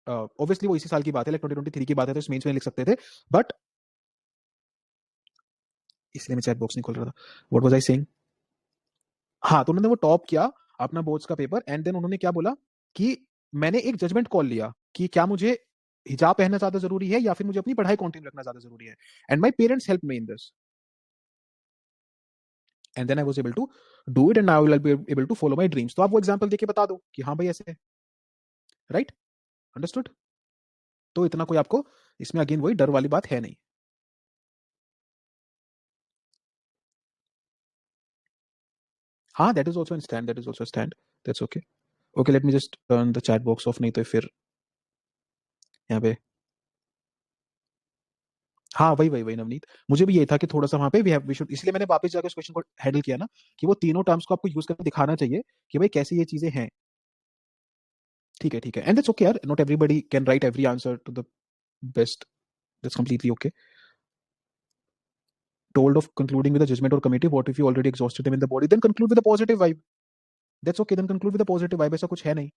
ऑब्वियसली वो इसी साल की बात है, लाइक 2023 की बात है, तो इस मेंस में लिख सकते थे, बट इसलिए मैं चैट बॉक्स नहीं खोल रहा था। What was I saying? हाँ, तो उन्होंने वो टॉप किया अपना बोर्ड्स का पेपर, एंड देन उन्होंने क्या बोला कि मैंने एक जजमेंट कॉल लिया कि क्या मुझे हिजाब पहनना ज्यादा जरूरी है या फिर मुझे अपनी पढ़ाई कंटिन्यू रखना ज्यादा जरूरी है, and my parents help me in this, and then I was able to do it and now I will be able to follow my dreams. तो आप वो एग्जांपल देके बता दो कि हाँ भाई ऐसे है, राइट? अंडरस्टूड? तो इतना कोई आपको इसमें अगेन वही डर वाली बात है नहीं। हाँ, that is also in stand, that is also stand, that's okay. Okay, let me just turn the chat box of, नहीं तो फिर यहाँ पे। हाँ, वही नवनीत, मुझे भी ये था कि थोड़ा सा वहां पे वी शुड, इसलिए मैंने वापस जाकर उस क्वेश्चन को हैंडल किया ना कि वो तीनों टर्म्स को आपको यूज करके दिखाना चाहिए कि भाई कैसे ये चीजें हैं। ठीक है, एंड दैट्स ओके यार, not everybody can write every answer to the best, that's completely okay. Told of concluding with a judgment or committee, what if you already exhausted them in the body? Then conclude with a positive vibe, that's okay, then conclude with a positive vibe, ऐसा कुछ है नहीं।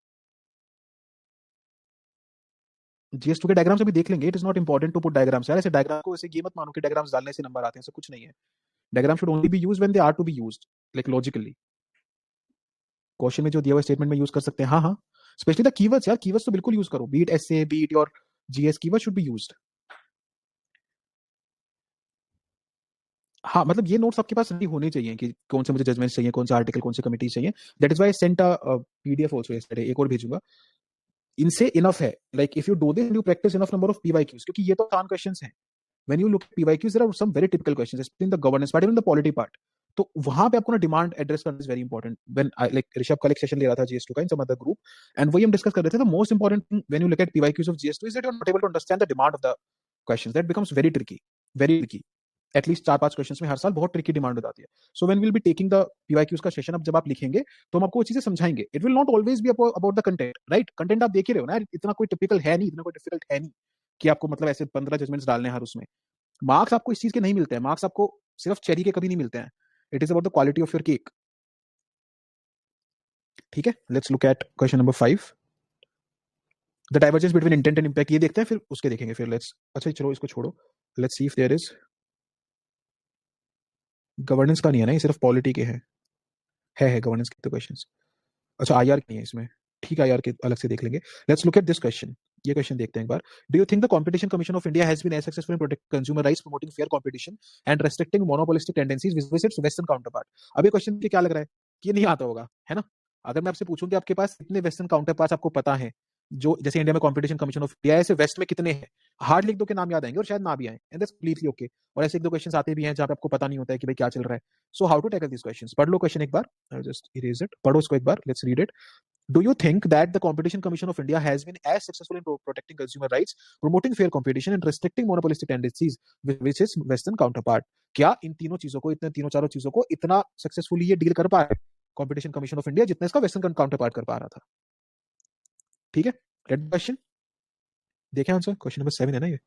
GS2 के diagrams अभी देख लेंगे, it is not important to put diagrams यार, ऐसे डायग्राम को ऐसे ये मत मानो कि डायग्राम्स डालने से नंबर आते हैं, ऐसा कुछ नहीं है। Diagram should only be used when they are to be used, like logically. Question में जो दिया हुआ स्टेटमेंट में यूज कर सकते हैं, हाँ हाँ, स्पेशली द कीवर्ड्स यार, कीवर्ड्स तो बिल्कुल यूज करो, beat essay, beat your GS, keyword should be used. हाँ, मतलब ये नोट्स आपके पास रेडी होने चाहिए कि कौन से मुझे जजमेंट्स चाहिए, कौन सा आर्टिकल, कौन सी कमिटी चाहिए। That is why I sent a PDF also yesterday, एक और भेजूंगा। इनसे इनफ है, like if you do this you practice enough number of PYQs, क्योंकि ये तो आसान क्वेश्चंस हैं। When you look at PYQs there are some very typical questions, specially in the governance part, even the polity part. तो वहां पे आपको ना डिमांड एड्रेस करना is very important. When I like Rishabh कल एक सेशन ले रहा था जीएस2 का in some other group, and वही हम डिस्कस कर रहे थे, the most important thing when you look at PYQs of GS two is that you are not able to understand the demand of the questions, that becomes very tricky, very tricky. At least 4-5 questions में हर साल बहुत tricky demand हो जाती है। So when will be taking the PYQs का session, अब जब आप लिखेंगे तो हम आपको वो चीजें समझाएंगे। It will not always be about the content, right? Content आप देख ही रहे हो ना, इतना कोई टिपिकल है नहीं, इतना कोई डिफिकल्ट है नहीं कि आपको मतलब ऐसे 15 जजमेंट्स डालने हैं हर उसमें। मार्क्स आपको इस चीज के नहीं मिलते हैं, मार्क्स आपको सिर्फ चेरी के कभी नहीं मिलते हैं। It is about the quality of your cake. ठीक है, let's look at question number 5, the divergence between intent and impact. ये देखते हैं, फिर उसके देखेंगे, फिर लेट्स, अच्छा चलो इसको छोड़ो, let's see if there is, governance का नहीं है ना, ये सिर्फ पॉलिटी के हैं। है गवर्नेंस के तो क्वेश्चंस। अच्छा आईआर नहीं है इसमें, ठीक है, आईआर के अलग से देख लेंगे। Let's look at this question, ये क्वेश्चन देखते हैं एक बार। Do you think the competition commission of India has been as successful in protecting consumer rights, promoting fair competition and restricting monopolistic tendencies with its western counterpart? अब ये question क्या लग रहा है कि ये नहीं आता होगा, है ना? अगर मैं आपसे पूछूं कि आपके पास कितने वेस्टर्न काउंटर पार्ट्स आपको पता है, जो जैसे इंडिया में कंपटीशन कमीशन ऑफ इंडिया, ऐसे वेस्ट में कितने हैं? हार्ड लिख दो के नाम याद आएंगे और शायद ना भी आए, एंड दैट्स कंप्लीटली ओके। और ऐसे एक दो क्वेश्चन आते भी हैं जहां पे आपको पता नहीं होता है कि भाई क्या चल रहा है। So how to tackle this questions? पढ़ लो क्वेश्चन एक बार, जस्ट इरेज इट, पढ़ो उसको एक बार, let's read it. Do you think that the Competition Commission of India has been as successful in protecting consumer rights, promoting fair competition, and restricting monopolistic tendencies, which is Western counterpart? क्या इन तीनों चीजों को, इतने तीनों चारों चीजों को इतना सक्सेसफुली ये डील कर पा रहे कॉम्पिटिशन कमीशन ऑफ इंडिया जितना इसका वेस्टर्न काउंटरपार्ट कर पा रहा था? ठीक है, रेड क्वेश्चन देखें आंसर, क्वेश्चन नंबर 7 है ना ये.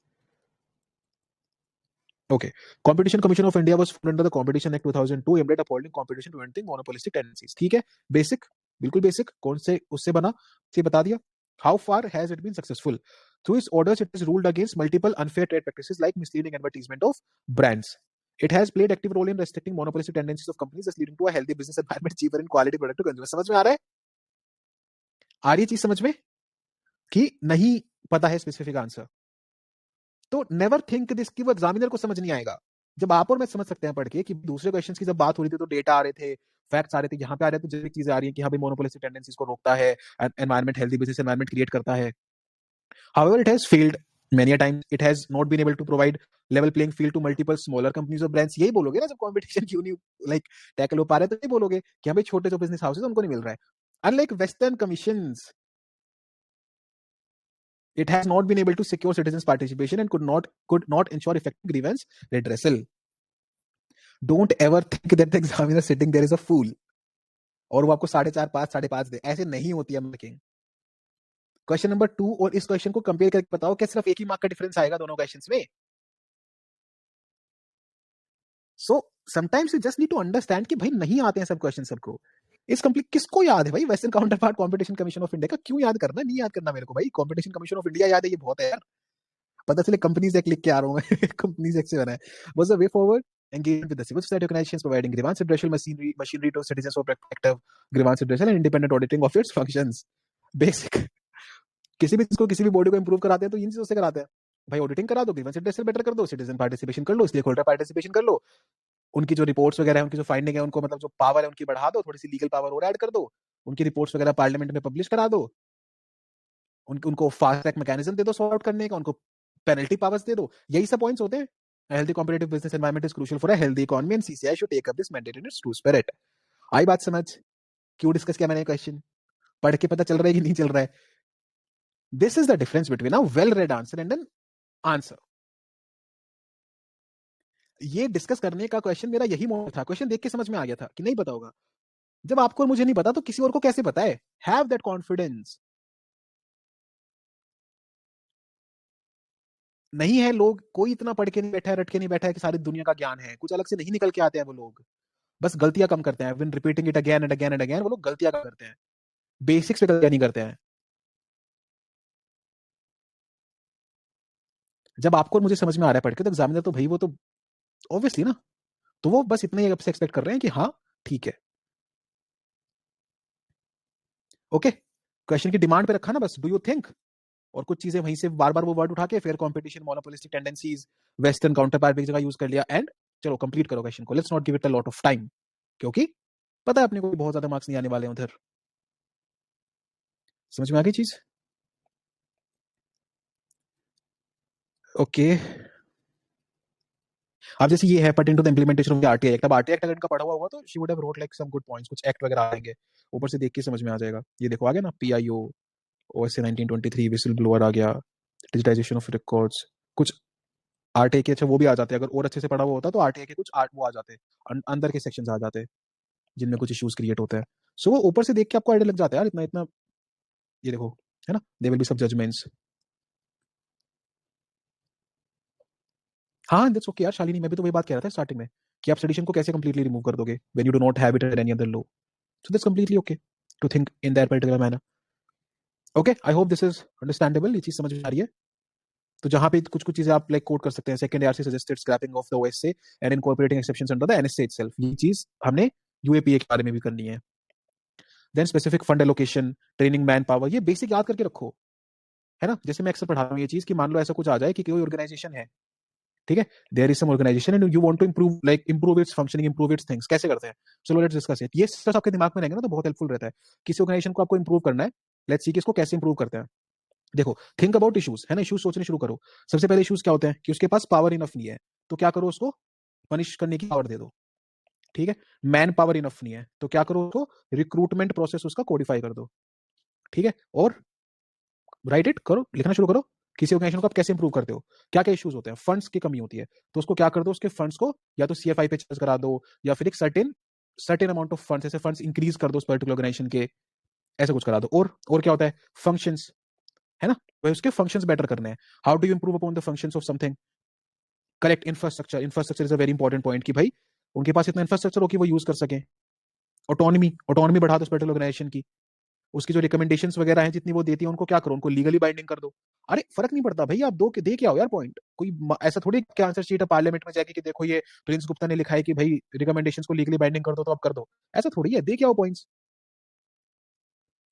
Okay. Competition Commission of India was formed under the Competition Act 2002 aimed at upholding competition, preventing monopolistic tendencies. ठीक है, बेसिक, बिल्कुल बेसिक. कौन से उससे बना, से बता दिया. How far has it been successful? Through its orders, it has ruled against multiple unfair trade practices like misleading advertisement of brands. It has played active role in restricting monopolistic tendencies of companies, thus leading to a healthy business environment, cheaper and quality product to consumers. समझ में आ रहा है? आ रही है चीज समझ में कि नहीं पता है स्पेसिफिक आंसर? तो नेवर थिंक दिस कि वो एग्जामिनर को समझ नहीं आएगा. जब आप और मैं समझ सकते हैं पढ़ के कि दूसरे क्वेश्चंस की जब बात हो रही थी तो डेटा आ रहे थे, फैक्ट्स आ रहे थे, यहाँ पे आ रहे हैं तो जैसे चीजें आ रही हैं कि हाँ भाई मोनोपोलिस्टिक टेंडेंसीज को रोकता है, environment, healthy business environment create करता है. However, it has failed many a times. It has not been able to provide level playing field to multiple smaller companies or brands. यही बोलोगे ना जब कंपटीशन क्यों नहीं लाइक टैकल हो पा रहे, तो यही बोलोगे कि हाँ भाई छोटे जो बिजनेस हाउसेस उनको नहीं मिल रहा है. Unlike Western commissions, it has not been able to secure citizens' participation and could not ensure effective grievance redressal. Don't ever think that the examiner sitting there is a fool और वो आपको 4.5 5 5.5 दे. ऐसे नहीं होती है मार्किंग. क्वेश्चन नंबर 2 और इस question को कंपेयर करके बताओ क्या सिर्फ एक ही मार्क का डिफरेंस आएगा दोनों क्वेश्चंस में? So sometimes you just need to understand कि भाई नहीं आते हैं सब क्वेश्चन सबको. इस कंप्लीट किसको याद है भाई western counter part competition commission of India का? क्यों याद करना? नहीं याद करना मेरे को भाई. कॉम्पिटिशन कमीशन ऑफ इंडिया याद है, ये बहुत है यार. पता चले कंपनीज एक्ट लिख के आ रहा हूँ मैं. कंपनीज एक्ट से बना है. Was the way forward engagement with the civil society organizations, providing grievance redressal machinery to citizens for proactive grievance redressal and independent auditing of its functions. Basic. किसी भी चीज को किसी भी बॉडी को इंप्रूव कराते हैं तो इन चीजों से कराते हैं भाई. ऑडिटिंग करा दो, ग्रीवेंस रेड्रेसल बेटर कर दो, सिटीजन पार्टिसिपेशन कर लो, स्टेक होल्डर पार्टिसिपेशन कर लो, उनकी जो रिपोर्ट्स वगैरह है, उनकी जो फाइंडिंग है, उनको मतलब जो पावर है उनकी बढ़ा दो, थोड़ी सी लीगल पावर और ऐड कर दो, उनकी रिपोर्ट्स वगैरह पार्लियामेंट में पब्लिश करा दो, उनको फास्ट ट्रैक मैकेनिज्म दे दो सॉर्ट आउट करने का, उनको पेनल्टी पावर्स दे दो. यही सब पॉइंट्स होते हैं. A healthy competitive business environment is crucial for a healthy economy and CCI should take up this mandate in its true spirit. आई बात समझ? क्यों डिस्कस किया मैंने क्वेश्चन? पढ़ के पता चल रहा है कि नहीं चल रहा है? This is the difference between a well read answer and an answer. ये डिस्कस करने का क्वेश्चन मेरा यही मोटिव था. क्वेश्चन देख के समझ में आ गया था कि नहीं पता होगा. जब आपको और मुझे नहीं पता तो किसी और को कैसे पता है? Have that confidence. नहीं है लोग, कोई इतना पढ़ के नहीं बैठा है, रट के नहीं बैठा है कि सारी दुनिया का ज्ञान है. कुछ अलग से नहीं निकल के आते हैं वो लोग. बस गलतियां कम करते हैं. When repeating it again and again and again वो लोग गलतियां कम करते हैं. बेसिक्स पे गलतियां नहीं करते हैं. जब आपको और मुझे समझ में आ रहा है पढ़ के तो एग्जामिनर तो भाई वो तो ऑब्वियसली ना, तो वो बस इतना ही आपसे एक्सपेक्ट कर रहे हैं कि हाँ ठीक है. ओके, क्वेश्चन की डिमांड पे रखा ना बस. Do you think? और कुछ चीजें वहीं से बार बार वो वर्ड उठा के fair competition, monopolistic tendencies, western counter part एक जगह यूज कर लिया एंड चलो कंप्लीट करो क्वेश्चन को. Let's not give it a lot of time क्योंकि पता है अपने को बहुत ज्यादा मार्क्स नहीं आने वाले हैं उधर. समझ में आ गई चीज? ओके. अब जैसे ये है pertain to the implementation of the RTI act. अब आरटीआई एक्ट अगर इनका पढ़ा हुआ होगा तो she would have wrote like some good points. कुछ एक्ट वगैरह आएंगे ऊपर से देख के समझ में आ जाएगा. ये देखो आ गया ना, पीआईओ, ओएसए 1923, विसल ब्लोअर आ गया, डिजिटाइजेशन ऑफ रिकॉर्ड्स, कुछ आरटीआई के. अच्छा वो भी आ जाते हैं अगर और अच्छे से पढ़ा हुआ होता तो आरटीआई के कुछ वो आ जाते हैं, अंदर के सेक्शंस आ जाते हैं जिनमें कुछ इश्यूज क्रिएट होते हैं. सो वो ऊपर से देख के आपको आइडिया लग जाता है यार इतना इतना. ये देखो है ना, दे विल बी सब जजमेंट्स. हाँ दैट्स ओके यार शालिनी, मैं भी तो वही बात कह रहा था स्टार्टिंग में कि आप सेडिशन को कैसे कंप्लीटली रिमूव कर दोगे when you do not have it in any other law. So that's completely okay to think in that particular manner. Okay, I hope this is understandable. ये चीज समझ में आ रही है? तो जहां पे कुछ कुछ चीजें आप लाइक कोट कर सकते हैं. Second RC suggested scrapping of the OSA and incorporating exceptions under the NSA itself. ये चीज हमने यूएपीए के बारे में भी करनी है. Then specific fund allocation, training man power, ये बेसिक याद करके रखो है ना. जैसे मैं अक्सर पढ़ाता हूँ ये चीज कि मान लो ऐसा कुछ आ जाए कि कोई ऑर्गेनाइजेशन है, ठीक है, there is some organization and you want to improve like improve its functioning, improve its things. कैसे करते हैं? चलो लेट्स डिस्कस इट. ये सब आपके दिमाग में रहेंगे ना तो बहुत हेल्पफुल रहता है. किसी ऑर्गेनाइजेशन को आपको इंप्रूव करना है, लेट्स सी कि इसको कैसे इंप्रूव करते हैं. देखो थिंक अबाउट इश्यूज है ना, इश्यूज सोचने शुरू करो. सबसे पहले इश्यूज क्या होते हैं कि उसके पास पावर इनफ नहीं है, तो क्या करो, उसको पनिश करने की पावर दे दो. ठीक है, मैन पावर इनफ नहीं है तो क्या करो, उसको रिक्रूटमेंट प्रोसेस उसका कोडिफाई कर दो. ठीक है, और राइट इट करो, लिखना शुरू करो। किसी ऑर्गेनाइजेशन को आप कैसे इंप्रूव करते हो, क्या क्या इश्यूज होते हैं, फंड्स की कमी होती है, तो उसको क्या कर दो, उसके फंड्स को या तो सीएफआई पे चार्ज करा दो, या फिर एक certain certain amount of funds, ऐसे फंड्स इंक्रीज कर दो उस पर्टिकुलर ऑर्गेनाइजेशन के, ऐसा कुछ करा दो। और क्या होता है, फंक्शंस, है ना, भाई उसके फंक्शंस बेटर करने हैं। How do you improve upon the functions of something, correct, infrastructure, infrastructure is a very important point, कि भाई उनके पास इतना इंफ्रास्ट्रक्चर हो कि वो यूज कर सके। ऑटोनॉमी, ऑटोनॉमी बढ़ा दो उस पर्टिकुलर ऑर्गेनाइजेशन की, उसकी जो रिकमेंडेशंस वगैरह हैं जितनी वो देती है उनको क्या करो, उनको लीगली बाइंडिंग कर दो। अरे फर्क नहीं पड़ता भाई, आप दो के दे के आओ यार पॉइंट, कोई ऐसा थोड़ी क्या आंसर शीट है पार्लियामेंट में जाके कि देखो ये प्रिंस गुप्ता ने लिखा है कि भाई रिकमेंडेशंस को लीगली बाइंडिंग कर दो तो आप कर दो, ऐसा थोड़ी है, दे के आओ points.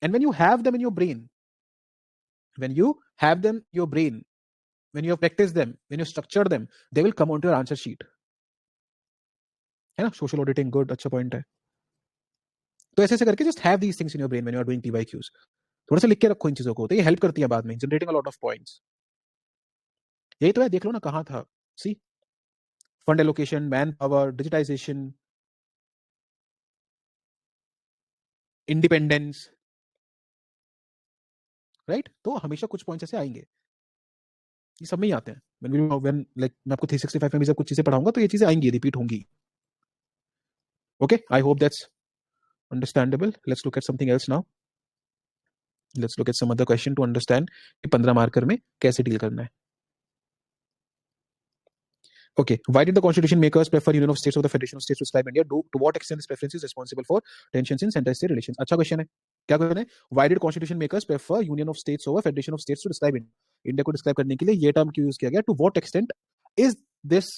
And when you have them in your brain, when you have them in your brain, when you have practiced them, when you structure them, they will come onto your answer sheet, है ना। Social auditing good, अच्छा point है। तो ऐसे ऐसे करके just have these things in your brain when you are doing PYQs, थोड़ा सा लिख के रखो इन चीजों को, तो ये हेल्प करती है बाद में generating a lot of points. यही तो है, देख लो ना कहाँ था, see, fund allocation, manpower, digitisation, independence, right. तो हमेशा कुछ पॉइंट्स ऐसे आएंगे, ये सब में ही आते हैं। व्हेन लाइक मैं आपको 365 में भी जब कुछ चीजें पढ़ाऊंगा तो ये चीजें आएंगी, रिपीट होंगी। Okay, I hope that's understandable. Let's look at something else now, let's look at some other question to understand कि 15 मार्कर में कैसे डील करना है। Okay, why did the constitution makers prefer union of states over the federation of states to describe India? To what extent this preference is responsible for tensions in center-state relations? अच्छा question है, क्या question है, why did constitution makers prefer union of states over federation of states to describe India? India को describe करने के लिए ये term क्यों यूज किया गया? To what extent is this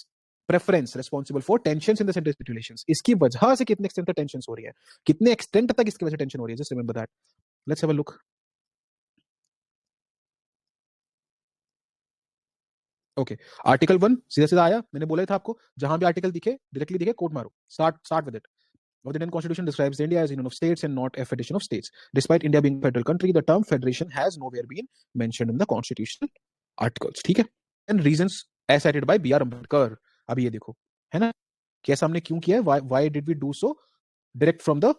preference responsible for tensions in the center-state relations? इसकी वजह से कितने एक्सटेंट तक टेंशन हो रही है, कितने एक्सटेंट तक इसकी वजह से टेंशन हो रही है, just remember that. Let's have a look. Okay, article 1 सीधा सीधा आया, मैंने बोला था आपको, जहां भी आर्टिकल दिखे डायरेक्टली दिखे कोट मारो, start with it. The Indian Constitution describes India as a union of states and not a federation of states. Despite India being a federal country, the term federation has nowhere been mentioned in the constitutional articles. ठीक है, and reasons as cited by B.R. Ambedkar. अभी ये देखो, है ना, कैसा हमने क्यों किया है, why did we do so, direct from the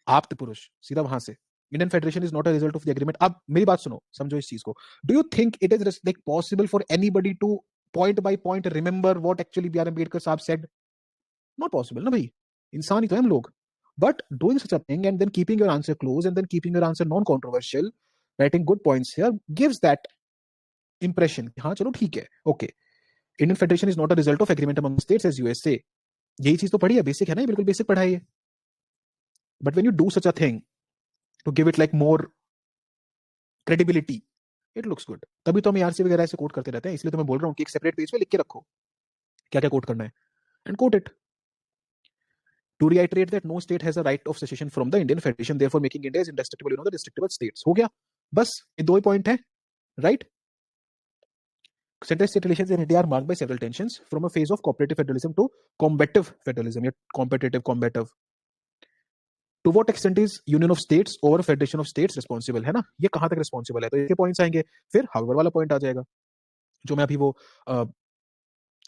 आप्त पुरुष, सीधा वहां से। Indian federation is not a result of the agreement. अब मेरी बात सुनो, समझो इस चीज को। Do you think it is like possible for anybody to point by point remember what actually B R Ambedkar sahab said? Not possible ना भाई, इंसान ही तो है हम लोग। But doing such a thing and then keeping your answer close and then keeping your answer non controversial, writing good points here gives that impression, हाँ चलो ठीक है, okay, Indian federation is not a result of agreement among states as USA. यही चीज तो पढ़ी है, basic है ना, बिल्कुल बेसिक पढ़ाई है। But when you do such a thing to give it like more credibility, it looks good. तभी तो हम आरसी वगैरह से कोट करते रहते हैं, इसलिए तो मैं बोल रहा हूँ कि एक सेपरेट पेज पे लिख के रखो क्या क्या कोट करना है, and quote it. To reiterate that no state has a right of secession from the Indian Federation, therefore making India as indestructible, the destructible states. हो गया, बस ये दो ही पॉइंट है, right. Center-state relations in India are marked by several tensions, from a phase of cooperative federalism to combative federalism, या competitive combative. To what extent is union of states over federation of states responsible, है ना, ये कहां तक responsible है, तो ये points आएंगे। फिर हाउएवर वाला पॉइंट आ जाएगा, जो मैं अभी वो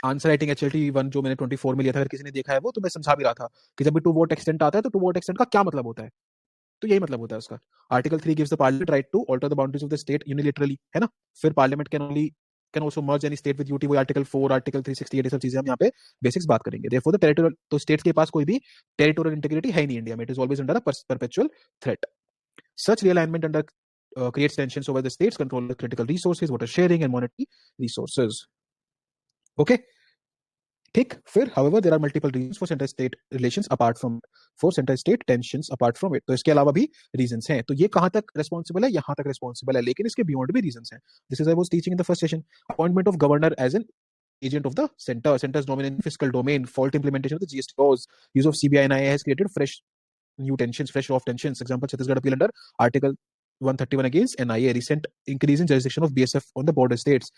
आंसर राइटिंग HLT 1 जो मैंने 24 में लिया था, अगर किसी ने देखा है वो, तो मैं समझा भी रहा था कि जब भी टू वोट एक्सटेंट आता है तो टू वोट एक्सटेंट का क्या मतलब होता है, तो यही मतलब होता है उसका। Article 3 gives the parliament right to alter the boundaries of the state unilaterally, है ना। फिर parliament can also merge any state with UT, वो आर्टिकल 4, आर्टिकल 368, ये सब चीजें हम यहाँ पे बेसिक्स बात करेंगे। देयरफॉर द टेरिटोरियल, तो स्टेट्स के पास कोई भी टेरिटोरियल इंटीग्रिटी है नहीं इंडिया में, it is always under a perpetual threat. Such realignment under creates tensions over the states control the critical resources, water sharing and monetary resources. Okay, ठीक। फिर however there are multiple reasons for center state relations apart from, for center state tensions apart from it, तो इसके अलावा भी reasons हैं। तो ये कहां तक responsible है, यहां तक responsible है, लेकिन इसके beyond भी reasons हैं। This is I was teaching in the first session, appointment of governor as an agent of the center, center's dominant fiscal domain, fault implementation of the GST laws, use of CBI and IA has created fresh new tensions, fresh off tensions. Example, Chhattisgarh appeal under Article 131 against NIA, recent increase in jurisdiction of BSF on the border states,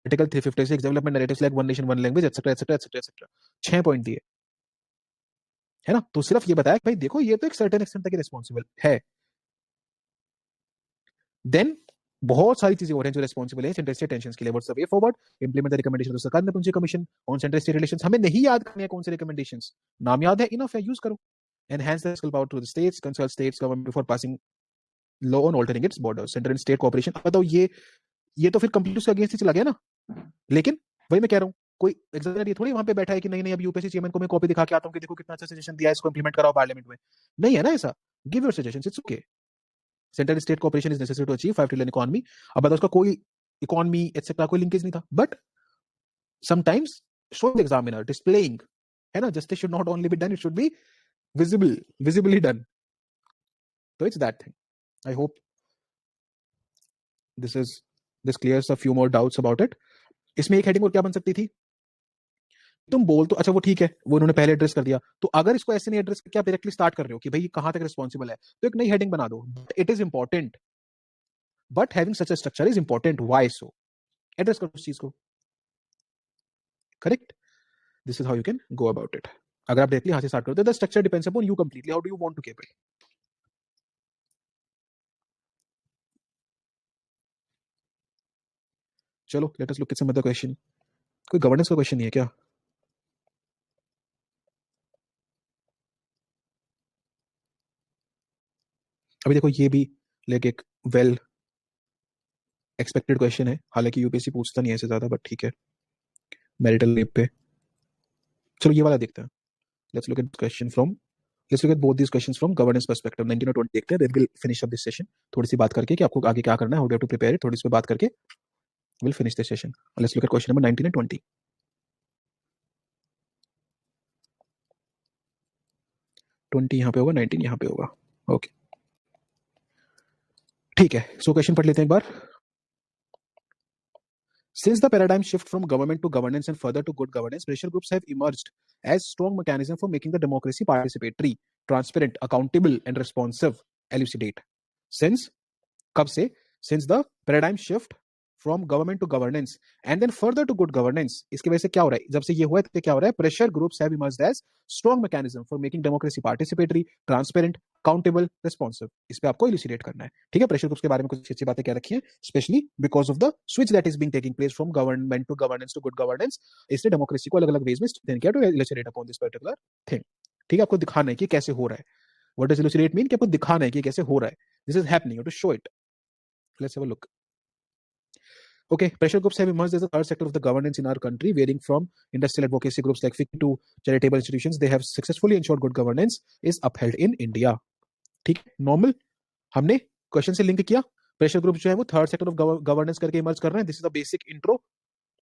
Article 356, development narratives like one nation one language, etc etc etc etc। 6 point दिए, है ना। तो सिर्फ ये बताया कि भाई देखो ये तो एक सर्टेन एक्सटेंट तक रिस्पॉन्सिबल है, देन बहुत सारी चीजें हो रही हैं जो रिस्पॉन्सिबल है सेंट्रल स्टेट टेंशंस के लिए। What's the way forward, implement the recommendation of सरकार ने पूछी commission on central state relations. हमें नहीं याद करनी है कौन से रिकमेंडेशंस, नाम याद है, इनफ है, यूज करो। Enhance the fiscal power to the states, consult states government before passing law on altering its border, centre and state cooperation. बताओ ये तो फिर कंप्लीट उसके अगेंस्ट ही चला गया ना। लेकिन वही मैं कह रहा हूँ, कोई एग्जामिनर ये थोड़ी वहां पे बैठा है कि नहीं नहीं अब यूपीएससी चेयरमैन को मैं कॉपी दिखा के आता हूँ कि देखो कितना अच्छा सजेशन दिया है, इसको इंप्लीमेंट कराओ पार्लियामेंट में। नहीं है ना ऐसा। Give your suggestions, it's okay. Central state cooperation is necessary to achieve 5 trillion economy. अब बताओ उसका कोई इकोनॉमी एटसेट्रा कोई लिंकेज नहीं था, but sometimes show the examiner displaying, है ना, justice should not only be done, it should be visibly done. तो it's that thing. I hope this clears a few more doubts about it. इसमें एक heading और क्या बन सकती थी, तुम बोल तो अच्छा वो ठीक है, वो उन्होंने पहले एड्रेस कर दिया, तो अगर इसको ऐसे नहीं एड्रेस करके आप डायरेक्टली स्टार्ट कर रहे हो कि भाई कहां तक रिस्पॉन्सिबल है, तो एक नई हेडिंग बना दो, it is important but having such a structure is important, why so, address करो उस चीज को। Correct, this is how you can go about it. अगर आप डायरेक्टली यहां से स्टार्ट करते हो, the structure depends upon you completely, how do you want to keep it. चलो let us look at some other question. कोई governance का question नहीं है क्या? अभी देखो ये भी लाइक एक वेल एक्सपेक्टेड क्वेश्चन है, हालांकि यूपीएससी पूछता नहीं है ऐसे ज्यादा, बट ठीक है, मैरिटल रेप पे। चलो ये वाला देखते हैं। Let's look at question from, let's look at both these questions from governance perspective. 19 और 20 देखते हैं, then will finish up this session. थोड़ी सी बात करके कि आपको आगे क्या करना है, how do have to prepare it, थोड़ी सी बात करके will finish this session. Let's look at question number 19 and 20। 20 यहाँ पे होगा, 19 यहाँ पे होगा। ओके ठीक है, सो क्वेश्चन पढ़ लेते हैं एक बार। Since the paradigm shift from government to governance and further to good governance, pressure groups have emerged as strong mechanism for making the democracy participatory, transparent, accountable, and responsive. Elucidate. Since कब से? Since the paradigm shift from government to governance and then further to good governance, इसकी वजह से क्या हो रहा है, जब से ये हुआ है तो क्या हो रहा है, pressure groups have emerged as strong mechanism for making democracy participatory, transparent, accountable, responsive. इस पे आपको इल्यूसिडेट करना है, ठीक है। प्रेशर ग्रुप्स के बारे में कुछ अच्छी बातें क्या रखी हैं, specially because of the switch that is being taking place from government to governance to good governance, इससे डेमोक्रेसी को अलग अलग वेज में स्ट्रेंथन किया to elucidate upon this particular thing. ठीक है, आपको दिखाना है कि कैसे हो रहा है। व्हाट डज इल्यूसिडेट मीन, कि आपको दिखाना है कि कैसे हो रहा है, this is happening, to show it. Let's have a look. Okay, pressure groups have emerged as a third sector of the governance in our country, varying from industrial advocacy groups like FICCI to charitable institutions. They have successfully ensured good governance is upheld in India. ठीक है, normal हमने question से link किया। Pressure group जो है वो third sector of governance करके emerge कर रहे हैं। This is the basic intro,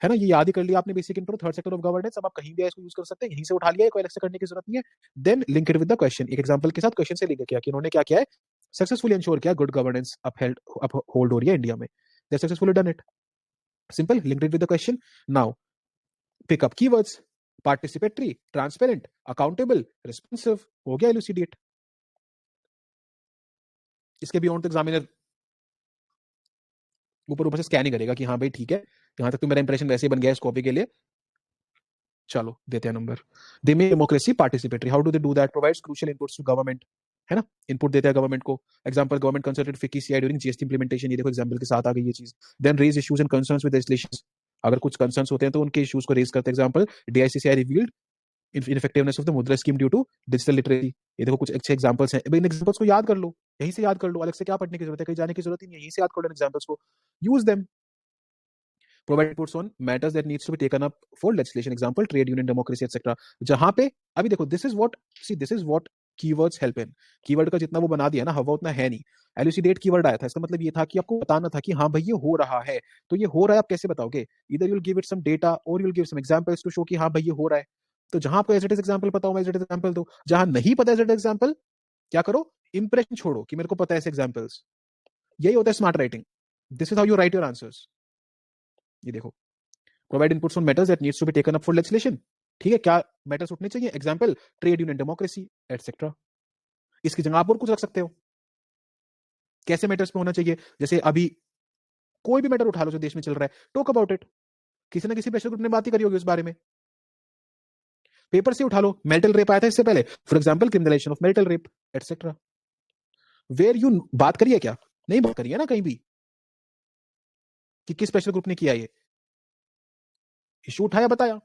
है ना, ये याद ही कर लिया आपने, basic intro third sector of governance. अब आप कहीं भी इसको यूज कर सकते हैं, यहीं से उठा लिया, कोई अलग से करने की जरूरत नहीं है। Then link it with the question, एक एग्जांपल के साथ क्वेश्चन से लिंक किया कि इन्होंने क्या किया है, सक्सेसफुली इंश्योर किया गुड गवर्नेंस अपहोल्ड हो रही है इंडिया में, they successfully done it. Simple, linked it with the question. Now, pick up keywords. Participatory, transparent, accountable, responsive. हो गया elucidate. इसके बियॉन्ड तो एग्जामिनर ऊपर ऊपर से स्कैन ही करेगा कि हाँ भाई ठीक है, यहाँ तक तो मेरा इंप्रेशन वैसे ही बन गया इस कॉपी के लिए। चलो देते हैं number. They make democracy participatory, how do they do that, provides crucial inputs to government, है ना, इनपुट देता है गवर्नमेंट को। Example, government consulted FICCI CI during GST implementation, ये देखो एग्जांपल के साथ आ गई ये चीज। Then raise issues and concerns with legislation, अगर कुछ कंसर्न्स होते हैं तो उनके इश्यूज को रेज करते हैं। Example, DICCI revealed ineffectiveness of the Mudra scheme due to digital literacy. ये देखो कुछ अच्छे एग्जांपल्स हैं, इन एग्जांपल्स को याद कर लो, यहीं से याद कर लो, अलग से क्या पढ़ने की जरूरत है, कहीं जाने की जरूरत ही नहीं है, यहीं से याद कर लो एग्जांपल्स को, use them. Provide inputs on matters that needs to be taken up for legislation, example trade union democracy etc. जहां पे अभी देखो, this is what keywords help in, keyword का जितना वो बना दिया ना हवा उतना है नहीं। एलुसिडेट कीवर्ड आया था, इसका मतलब ये था कि आपको बताना था कि हाँ भाई ये हो रहा है, तो ये हो रहा है आप कैसे बताओगे, इधर you'll give it some data और you'll give some examples to show कि हाँ भाई ये हो रहा है। तो जहां आपको एज इट इज एग्जांपल पता हो एज इट इज एग्जांपल दो, जहां नहीं पता एज इट इज एग्जांपल क्या करो, इंप्रेशन छोड़ो कि मेरे को पता है ऐसे एग्जांपल्स। यही होता है smart writing, this is how you write your answers. ये देखो, provide inputs on matters that needs to be taken up for legislation, ठीक है, क्या मैटर्स उठने चाहिए, example trade union democracy etcetera. इसकी जगह आप और कुछ रख सकते हो, कैसे मैटर्स पे होना चाहिए, जैसे अभी कोई भी मैटर उठा लो जो देश में चल रहा है, टॉक अबाउट इट, किसी ना किसी प्रेशर ग्रुप ने बात ही करी होगी उस बारे में। पेपर से उठा लो, मेरिटल रेप आया था इससे पहले, for example criminalization of marital rape etcetera. Where you बात करिए क्या, नहीं बात करिए ना कहीं भी कि किस प्रेशर ग्रुप ने किया, ये इशू उठाया बताया।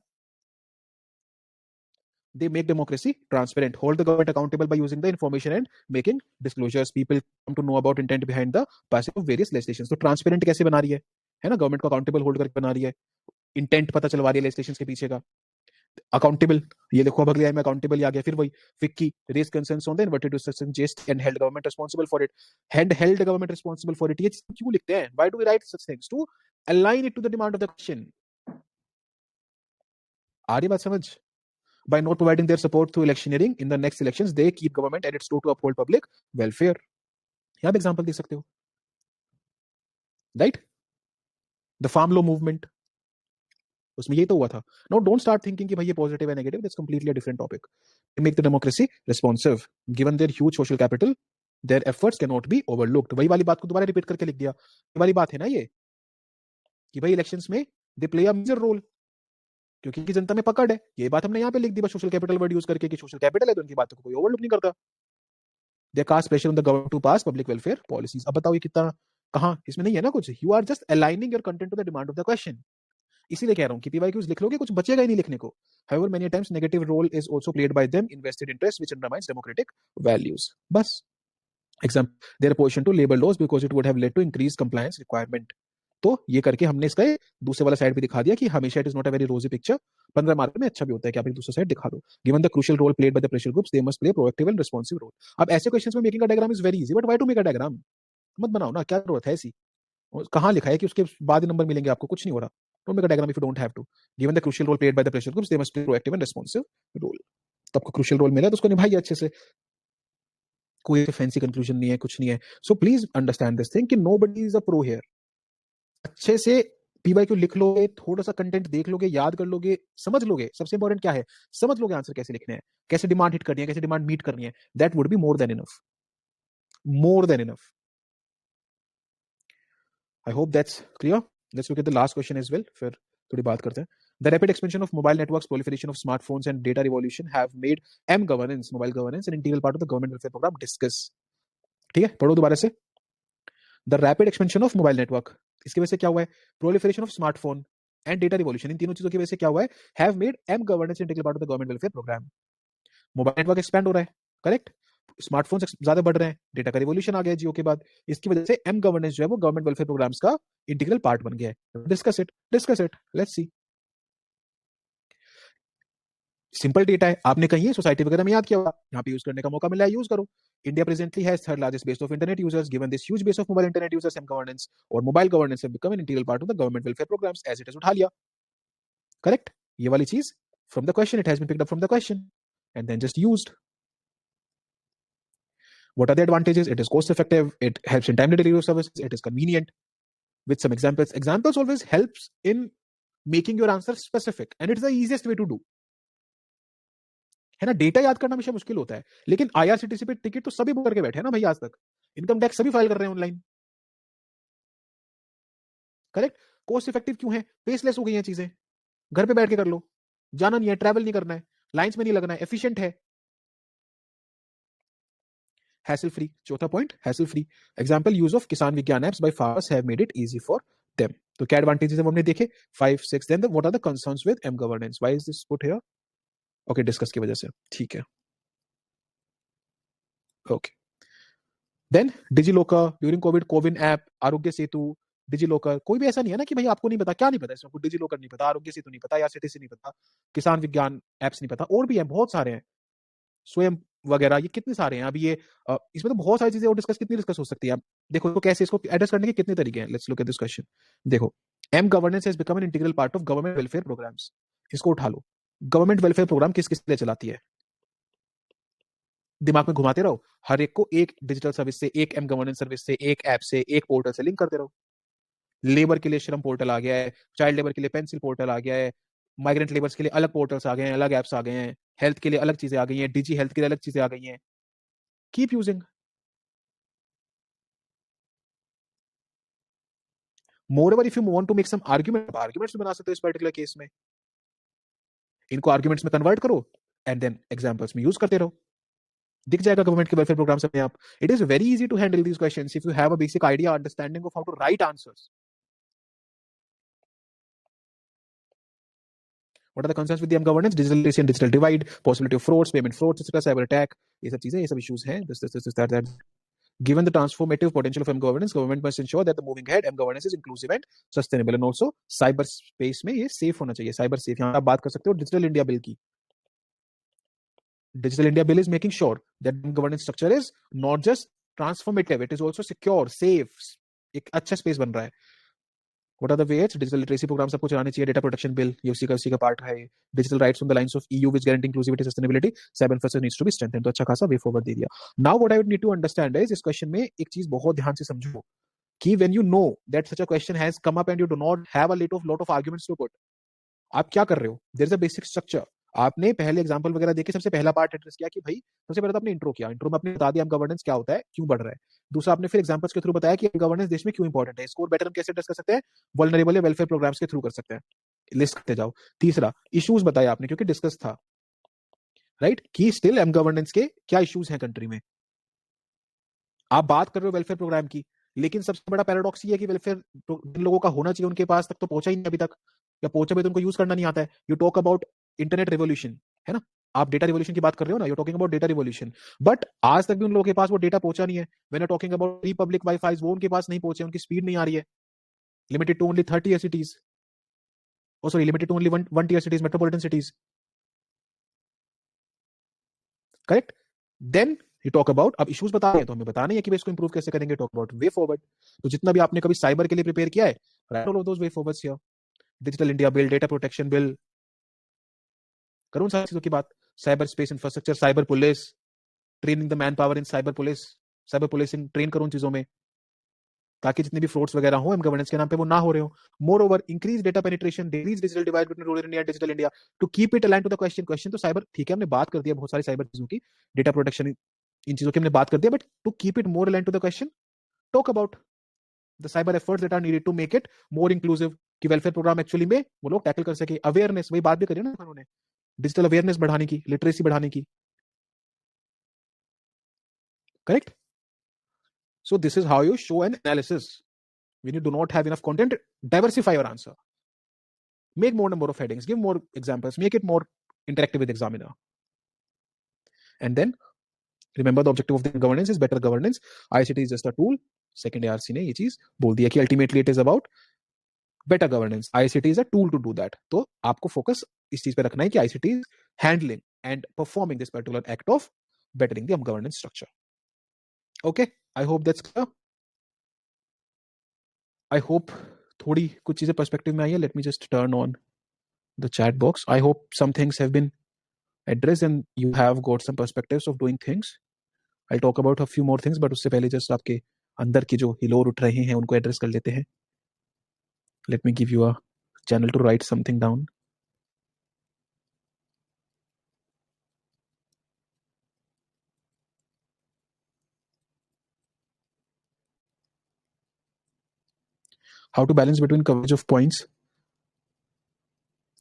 they make democracy transparent, hold the government accountable by using the information and making disclosures. People come to know about intent behind the passing of various legislations. तो ट्रांसपेरेंट कैसे बना रही है ना, गवर्नमेंट को अकाउंटेबल होल्ड करके बना रही है, इंटेंट पता चलवा रही है लेजिस्लेशन के पीछे का. अकाउंटेबल, ये देखो अब अगले लाइन में अकाउंटेबल आ गया. फिर वही FICCI, raise concerns on the inverted just and held government responsible for it. Held government responsible for it, ये क्यों लिखते हैं? Why do we write such things? To align it to the demand of the question. आ रही बात समझ? By not providing their support through electioneering in the next elections, they keep government at its door to uphold public welfare. यहाँ पे example दे सकते हो, right? The farm law movement, उसमें ये तो हुआ था. नो डोंट स्टार्ट थिंकिंग कि भाई ये पॉजिटिव है negative, that's completely a different topic. Make the democracy responsive given their huge social capital, their efforts can not be overlooked. वही वाली बात को दोबारा रिपीट करके लिख दिया. ये वाली बात है ना ये, कि भाई इलेक्शंस में they play a major role, क्योंकि इनकी जनता में पकड़ है. ये बात हमने यहाँ पे लिख दी बस सोशल कैपिटल वर्ड यूज करके, कि सोशल कैपिटल है तो उनकी बातों को कोई ओवरलुक नहीं करता. They cast pressure on the government to pass public welfare policies. अब बताओ ये कितना, कहां इसमें नहीं है ना कुछ. You are just aligning your content to the demand of the question. इसीलिए कह रहा हूं कि पीवाईक्यूज लिख लोगे कुछ बचेगा ही नहीं लिखने को. However, many times negative role is also played by them in vested interest which undermines democratic values. बस example, their opposition to labor laws because it would have led to increased compliance requirement. तो ये करके हमने इसका दूसरे वाला side भी दिखा दिया कि हमेशा it is not a very रोजी पिक्चर. 15 मार्क में अच्छा भी होता है कि आप एक दूसरा साइड दिखा दो. Given the crucial role played by the pressure groups, they must play proactive and responsive role. अब ऐसे क्वेश्चंस में making a diagram is very easy, but why to make a diagram? मत बनाओ ना, क्या जरूरत है ऐसी? कहां लिखा है कि उसके बाद ही नंबर मिलेंगे आपको? कुछ नहीं हो रहा. Don't make a diagram if you don't have to. Given the crucial role played by the pressure groups, they must play proactive and responsive role. तो आपको क्रूशियल रोल मिला है तो उसको निभाइए अच्छे से. कोई फैंसी कंक्लूजन नहीं है, कुछ नहीं है. So please understand this thing कि nobody is a pro here. अच्छे से पीवाईक्यू लिख लोगे, थोड़ा सा कंटेंट देख लोगे, याद कर लोगे, समझ लोगे. सबसे इंपॉर्टेंट क्या है? समझ लोगे आंसर कैसे लिखने हैं, कैसे डिमांड हिट करनी है, कैसे डिमांड मीट करनी है. That would be more than enough. More than enough. I hope that's clear. Let's look at the last question as well, फिर थोड़ी बात करते हैं. The rapid expansion of mobile networks, proliferation of smartphones, and data revolution have made M-governance, mobile governance, an integral part of the government welfare program. Discuss. ठीक है, पढ़ो दोबारा से. The rapid expansion of mobile network, इसकी वजह से क्या हुआ है? Proliferation of smartphone and data revolution, इन तीनों चीजों की वजह से क्या हुआ है? Have made M-governance an integral part of the government welfare program. Mobile network expand हो रहा है, करेक्ट. स्मार्टफोन ज्यादा बढ़ रहे हैं, डेटा का रिवोल्यूशन आ गया जियो के बाद. इसकी वजह से एम गवर्नेंस जो है वो गवर्नमेंट वेलफेयर प्रोग्राम्स का इंटीग्रल पार्ट बन गया है. Discuss it, let's see. Simple data है, आपने कहीं सोसाइटी वगैरह में याद किया होगा, यहाँ पे यूज करने का मौका मिला है, यूज करो. India presently has third largest base of internet users. Given this huge base of mobile internet users, M governance और mobile governance have become an integral part of the government welfare programmes. As it is, उठा लिया, correct. ये वाली चीज from the question, it has been picked up from the question and then just used. What are the advantages? It is cost effective, it helps in timely delivery of services, it is convenient. With some examples, examples always helps in making your answer specific and it's the easiest way to do. है ना, data याद करना हमेशा मुश्किल होता है, लेकिन IRCTC पे टिकट तो सभी बुक करके बैठे हैं ना भाई आज तक. इनकम टैक्स सभी फाइल कर रहे हैं ऑनलाइन, करेक्ट. कॉस्ट इफेक्टिव क्यों है? पेसलेस हो गई हैं चीजें, घर पे बैठ के कर लो, जाना नहीं है, ट्रैवल नहीं करना है, लाइंस में नहीं लगना है, एफिशिएंट है, hassle free. चौथा point, hassle free. Example, use of Kisan Vigyan apps by farmers have made it easy for them. तो क्या एडवांटेजेस है वो हमने देखे 5 6. Then what are the concerns with M governance? Why is this put here? Okay, discuss की वजह से, ठीक है. Okay. Then DigiLocker during COVID, CoWIN app, Aarogya Setu, digi locker. कोई भी ऐसा नहीं है ना कि भाई आपको नहीं पता. क्या नहीं पता इसमें? आपको डिजी लॉकर नहीं पता, आरोग्य सेतु नहीं पता, या सिटीसी नहीं पता, किसान विज्ञान एप्स नहीं पता, और भी है बहुत सारे हैं, स्वयं वगैरह, ये कितने सारे हैं. अभी ये इसमें तो बहुत सारी चीजें और कितनी डिस्कस हो सकती है. आप देखो तो कैसे इसको एड्रेस करने के कितने तरीके हैं. Let's look at this question. देखो, M governance has become an integral part of government welfare programmes. इसको उठा लो. गवर्नमेंट वेलफेयर प्रोग्राम किस किस लिए चलाती है? दिमाग में घुमाते रहो, हर एक को एक डिजिटल सर्विस से, एक एम गवर्नेंस सर्विस से, एक ऐप से, एक पोर्टल से लिंक करते रहो. लेबर के लिए श्रम पोर्टल आ गया है, चाइल्ड लेबर के लिए पेंसिल पोर्टल आ गया है, माइग्रेंट लेबर्स के लिए अलग पोर्टल्स आ गए हैं, अलग एप्स आ गए हैं, हेल्थ के लिए अलग चीजें आ गई हैं, डिजी हेल्थ के लिए अलग चीजें आ गई हैं. Keep using. Moreover, if you want to make some arguments बना सकते हो इस पर्टिकुलर केस में. इनको आर्ग्यूमेंट्स में कन्वर्ट करो एंड देन एग्जांपल्स में यूज करते रहो. दिख जाएगा गवर्नमेंट के वेलफेयर प्रोग्राम में आप. It is very easy to handle these questions if you have a basic idea, understanding of how to write answers. What are the concerns with the M-governance? Digital literacy and digital divide, possibility of frauds, payment frauds, etc., cyber attack, ये सब चीजें, ये सब issues हैं. This, that. Given the transformative potential of M-governance, government must ensure that the moving ahead M-governance is inclusive and sustainable, and also cyber space में ये safe होना चाहिए. Cyber safe. यहाँ आप बात कर सकते हो Digital India Bill की. Digital India Bill is making sure that governance structure is not just transformative, it is also secure, safe. एक अच्छा स्पेस बन रहा है. What are the ways? Digital literacy program सबको चलाने चाहिए. Data protection bill ये उसी का पार्ट है. Digital rights on the lines of EU which guarantee inclusivity, sustainability. Cyber infrastructure needs to be strengthened. तो अच्छा खासा way forward दे दिया. Now what I would need to understand is इस question में एक चीज बहुत ध्यान से समझो कि when you know that such a question has come up and you do not have a lot of arguments to put, आप क्या कर रहे हो? There is a basic structure. आपने पहले एग्जांपल वगैरह देखे, सबसे पहला पार्ट एड्रेस किया कि भाई सबसे पहले तो आपने इंट्रो किया. इंट्रो में आपने बता दिया गवर्नेंस क्या होता है, क्यों बढ़ रहा है. दूसरा आपने फिर एग्जांपल्स के थ्रू बताया कि गवर्नेंस देश में क्यों इंपॉर्टेंट है. इसको बेटर हम कैसे एड्रेस कर सकते हैं? वल्नरेबल या वेलफेयर प्रोग्राम्स के थ्रू कर सकते हैं. लिस्ट करते जाओ. तीसरा इश्यूज बताया आपने, क्योंकि डिस्कस था, राइट, कि स्टिल एम गवर्नेंस के क्या इश्यूज हैं कंट्री में. आप बात कर रहे हो वेलफेयर प्रोग्राम की, लेकिन सबसे बड़ा पैराडॉक्स ये है कि वेलफेयर जिन लोगों का होना चाहिए उनके पास तक तो पहुंचा ही नहीं अभी तक, या पहुंचा भी तो उनको यूज करना नहीं आता है. You talk about internet revolution, है ना, आप डेटा रिवोल्यूशन की बात कर रहे हो ना, you talking about data revolution, but आज तक भी उन लोगों के पास वो डेटा पहुंचा नहीं है. When you talking about public wifi, वो उनके पास नहीं पहुंचे, उनकी स्पीड नहीं आ रही है. Limited to only 30 cities, oh sorry, limited to only one tier cities, metropolitan cities, correct. Then you talk about, अब इश्यूज बता रहे हैं तो हमें बताना है कि इसको इंप्रूव कैसे करेंगे. Talk about way forward. तो जितना भी आपने कभी साइबर के लिए प्रिपेयर किया है, right all of those way forwards here. Digital India bill, data protection bill, करो उन सारी चीजों की बात. Cyber space infrastructure, cyber police, training the man power in cyber police, cyber policing train करो उन चीजों में, ताकि जितने भी फ्रॉड्स वगैरह हो एम गवर्नेंस के नाम पे वो ना हो रहे हो. Moreover increase data penetration, decrease digital divide between rural India and digital India to keep it align to the question. Question तो साइबर, ठीक है, हमने बात कर दिया बहुत सारी साइबर चीजों की, डेटा प्रोटेक्शन, इन चीजों की हमने बात कर दिया, but to keep it more align to the question, talk about the cyber efforts that are needed to make it more inclusive, कि वेलफेयर प्रोग्राम एक्चुअली में वो लोग टैकल कर सके. अवेयरनेस, वही बात भी करी ना उन्होंने, डिजिटल अवेयरनेस बढ़ाने की, लिटरेसी बढ़ाने की, correct. So this is how you show an analysis. When you do not have enough content, diversify your answer. Make more number of headings, give more examples, make it more interactive with examiner. And then remember the objective of the governance is better governance. ICT is just a tool. Second ARC ने ये चीज बोल दिया कि ultimately it is about better governance. ICT is a tool to do that. तो आपको focus इस चीज पे रखना है कि ICT is handling and performing this particular act of bettering the governance structure. Okay, I hope that's clear. I hope थोड़ी कुछ चीजें पर्सपेक्टिव में आई है. Let me just turn on the chat box. I hope some things have been addressed and you have got some perspectives of doing things. I'll talk about a few more things, but उससे पहले just आपके अंदर की जो हिलोर उठ रहे हैं उनको एड्रेस कर लेते हैं. Let me give you a channel to write something down. How to balance between coverage of points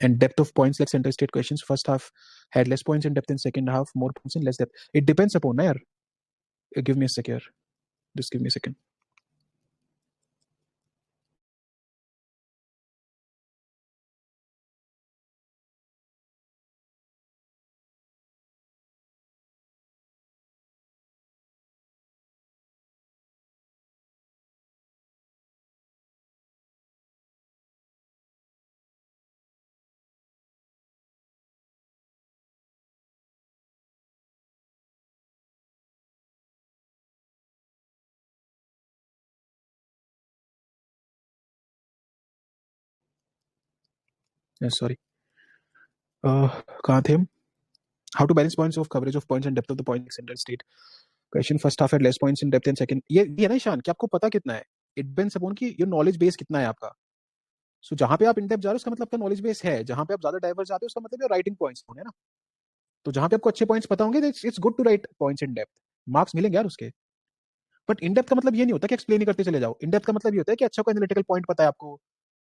and depth of points, like center state questions. First half had less points in depth, and second half more points and less depth. It depends upon, na yaar. Give me a sec here. Just give me a second. Sorry. कहाँ थे हम? How to balance points of coverage of points and depth of the point center state question. First half had less points in depth and second. ये ना ईशान कि आपको पता कितना है. It depends upon कि your knowledge base कितना है आपका. So जहाँ पे आप इन डेप्थ जा रहे हो उसका मतलब आपका नॉलेज बेस है. जहाँ पे आप ज्यादा डाइवर्स जाते हो उसका मतलब ये राइटिंग पॉइंट्स होंगे ना. तो जहाँ पे आपको अच्छे पॉइंट्स पता होंगे, it's good to write points in depth. Marks मिलेंगे यार उसके. बट इन डेप्थ का मतलब ये नहीं होता कि एक्सप्लेन ही करते चले जाओ. इन डेप्थ का मतलब ये होता है कि अच्छा कोई एनालिटिकल पॉइंट पता है आपको,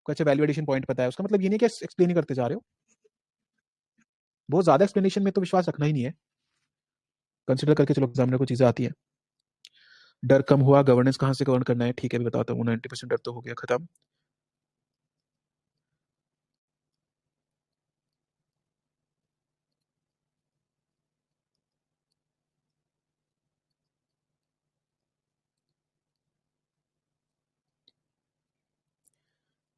कोई अच्छा वैल्यूएडिशन पॉइंट पता है. उसका मतलब ये नहीं कि एक्सप्लेन ही करते जा रहे हो. बहुत ज्यादा एक्सप्लेनेशन में तो विश्वास रखना ही नहीं है. कंसिडर करके चलो एग्जामिनर को चीजें आती है. डर कम हुआ, गवर्नेंस कहाँ से गवर्न करना है, ठीक है, मैं बताता हूँ. 90% डर तो हो गया खत्म.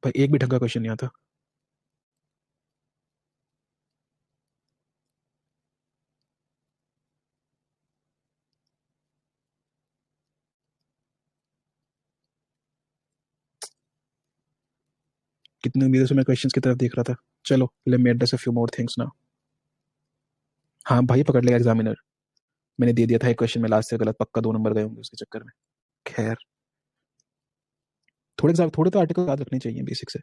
भाई एक भी ढंग का क्वेश्चन नहीं आता। कितनी उम्मीदों से मैं क्वेश्चंस की तरफ देख रहा था। चलो लेट मी एड्रेस अ फ्यू मोर थिंग्स नाउ। हाँ भाई पकड़ लिया एग्जामिनर। मैंने दे दिया था एक क्वेश्चन में लास्ट से गलत, पक्का 2 नंबर गए होंगे उसके चक्कर में। खैर, थोड़े तो आर्टिकल याद रखने चाहिए बेसिक से।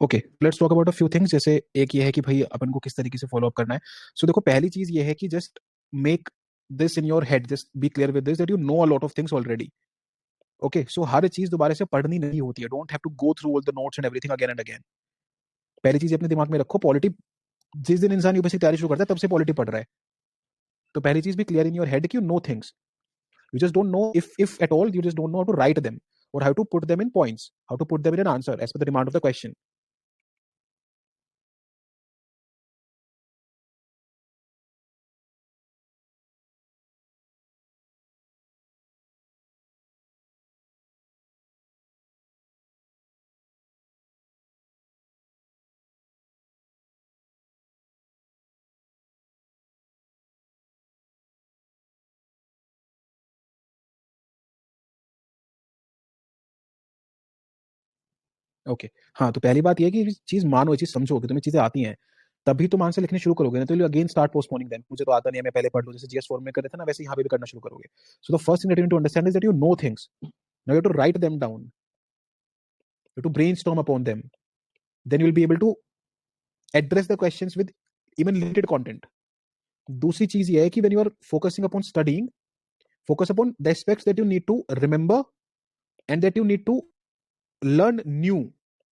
Okay, let's talk about a few things. जैसे एक ये है कि भाई अपन को किस तरीके से फॉलो अप करना है। सो देखो, पहली चीज ये है कि just make this in your head, just be clear with this that you know a lot of things already. Okay, so हर चीज दोबारा से पढ़नी नहीं होती है। Don't have to go through all the notes and everything again and again. पहली चीज अपने दिमाग में रखो, पॉलिटी जिस दिन इंसान यूपीएससी की तैयारी शुरू करता है तब से पॉलिटी पढ़ रहा है। तो पहली चीज भी क्लियर इन योर हेड कि you know things, you just don't know, if at all, you just don't know how to write them or how to put them in points, how to put them in an answer as per the demand of the question. Okay, हाँ तो पहली बात यह है कि चीज मानो, ये चीज समझो कि तुम्हें चीजें आती हैं, तभी तुम आंसर लिखने शुरू करोगे ना। तो अगेन स्टार्ट पोस्टपोनिंग देम, मुझे तो आता नहीं है, मैं पहले पढ़ लूँ, जैसे जीएस फॉर्म में कर रहे थे ना, वैसे यहाँ पे भी करना शुरू करोगे। So the first thing that you need to understand is that you know things, now you have to write them down, you to brainstorm upon them, then you will be able to address the questions with even limited content. दूसरी चीज ये है कि when you are focusing upon studying, focus upon the aspects that you need to remember and that you need to learn new.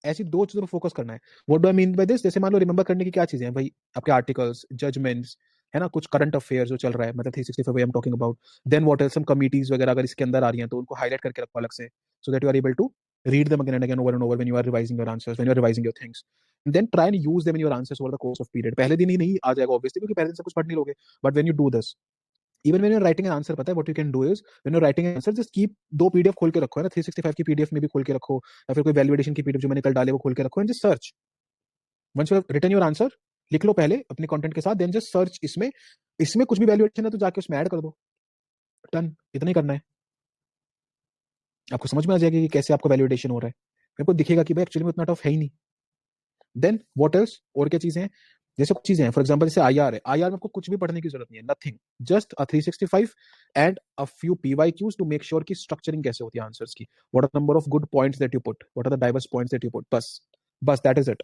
ऐसी दो चीजों पर focus करना है। What do I mean by this, जैसे मान लो रिमेंबर करने की क्या चीजें हैं भाई, आपके आर्टिकल्स, जजमेंट्स, है ना, कुछ करंट अफेयर जो चल रहा है, मतलब 365 I am talking about. Then what else, some committees वगैरह अगर इसके अंदर आ रही हैं तो उनको हाईलाइट करके रखो अलग से, so that you are able to read them again and again over and over when you are revising your answers, when you are revising your things. Then try and use them in your answers over the course of period. पहले दिन ही नहीं आ जाएगा obviously, क्योंकि पहले दिन से कुछ पढ़ नहीं लोगे, but when you do this, even when you are writing an answer, पता है what you can do is, when you are writing an answer, just keep दो पीडीएफ खोल के रखो, है ना, 365 की पीडीएफ में भी खोल के रखो, या फिर कोई वैल्यूएशन की पीडीएफ जो मैंने कल डाले वो खोल के रखो, and just search. Once you have written your answer, लिख लो पहले अपने कंटेंट के साथ, देन जस्ट सर्च इसमें। इसमें कुछ भी वैल्यूएशन है तो जाके उसमें ऐड कर दो, डन, इतना ही करना है। आपको समझ में आ जाएगा कि कैसे आपका वैल्यूएशन हो रहा है, मेरे को दिखेगा कि भाई एक्चुअली में उतना टफ है ही नहीं। देन व्हाट एल्स, और क्या चीजें हैं, जैसे कुछ चीजें हैं, फॉर एग्जांपल जैसे आईआर है, आईआर में आपको कुछ भी पढ़ने की जरूरत नहीं है, nothing, just a 365 and a few PYQs to make sure कि स्ट्रक्चरिंग कैसे होती है आंसर्स की, what are number of good points that you put, what are the diverse points that you put, बस, बस दैट इज इट।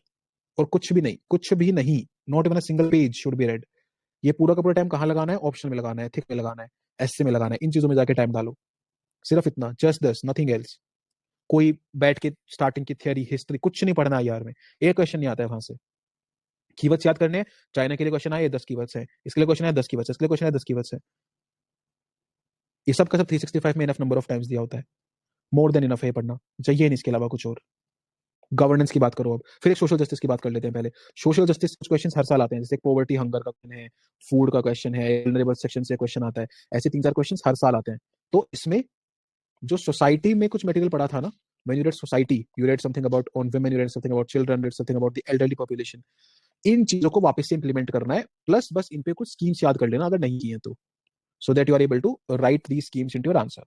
और कुछ भी नहीं, कुछ भी नहीं, not even a single page should be red. ये पूरा का पूरा टाइम कहाँ लगाना है, ऑप्शन में लगाना है, थिक में लगाना है, एससे में लगाना है, इन चीजों में जाके टाइम डालो, सिर्फ इतना, जस्ट दस, नथिंग एल्स। कोई बैठ के स्टार्टिंग की थियरी, हिस्ट्री कुछ नहीं पढ़ना है यार में, एक क्वेश्चन नहीं आता है वहां से। कीवर्ड्स याद करने हैं, चाइना के लिए क्वेश्चन आए 10 कीवर्ड्स है, इसके लिए क्वेश्चन है 10 कीवर्ड्स, इसके लिए क्वेश्चन है 10 कीवर्ड्स है। ये सब का सब 365 में इनफ नंबर ऑफ टाइम्स दिया होता है, मोर देन इनफ है पढ़ना, चाहिए नहीं इसके अलावा कुछ और। गवर्नेंस की बात करो अब, फिर एक सोशल जस्टिस की बात कर लेते हैं पहले। सोशल जस्टिस कुछ क्वेश्चन हर साल आते हैं, जैसे पॉवर्टी हंगर का क्वेश्चन है, फूड का क्वेश्चन है, वल्नरेबल सेक्शन से क्वेश्चन आता है, ऐसे 3-4 क्वेश्चन हर साल आते हैं। तो इसमें जो सोसाइटी में कुछ मटेरियल पढ़ा था ना, when you read society, you read something about on women, you read something about children, read something about the elderly population, इन चीजों को वापस से इंप्लीमेंट करना है, प्लस बस इन पे कुछ स्कीम्स याद कर लेना अगर नहीं किए तो, so that you are able to write the schemes into your answer.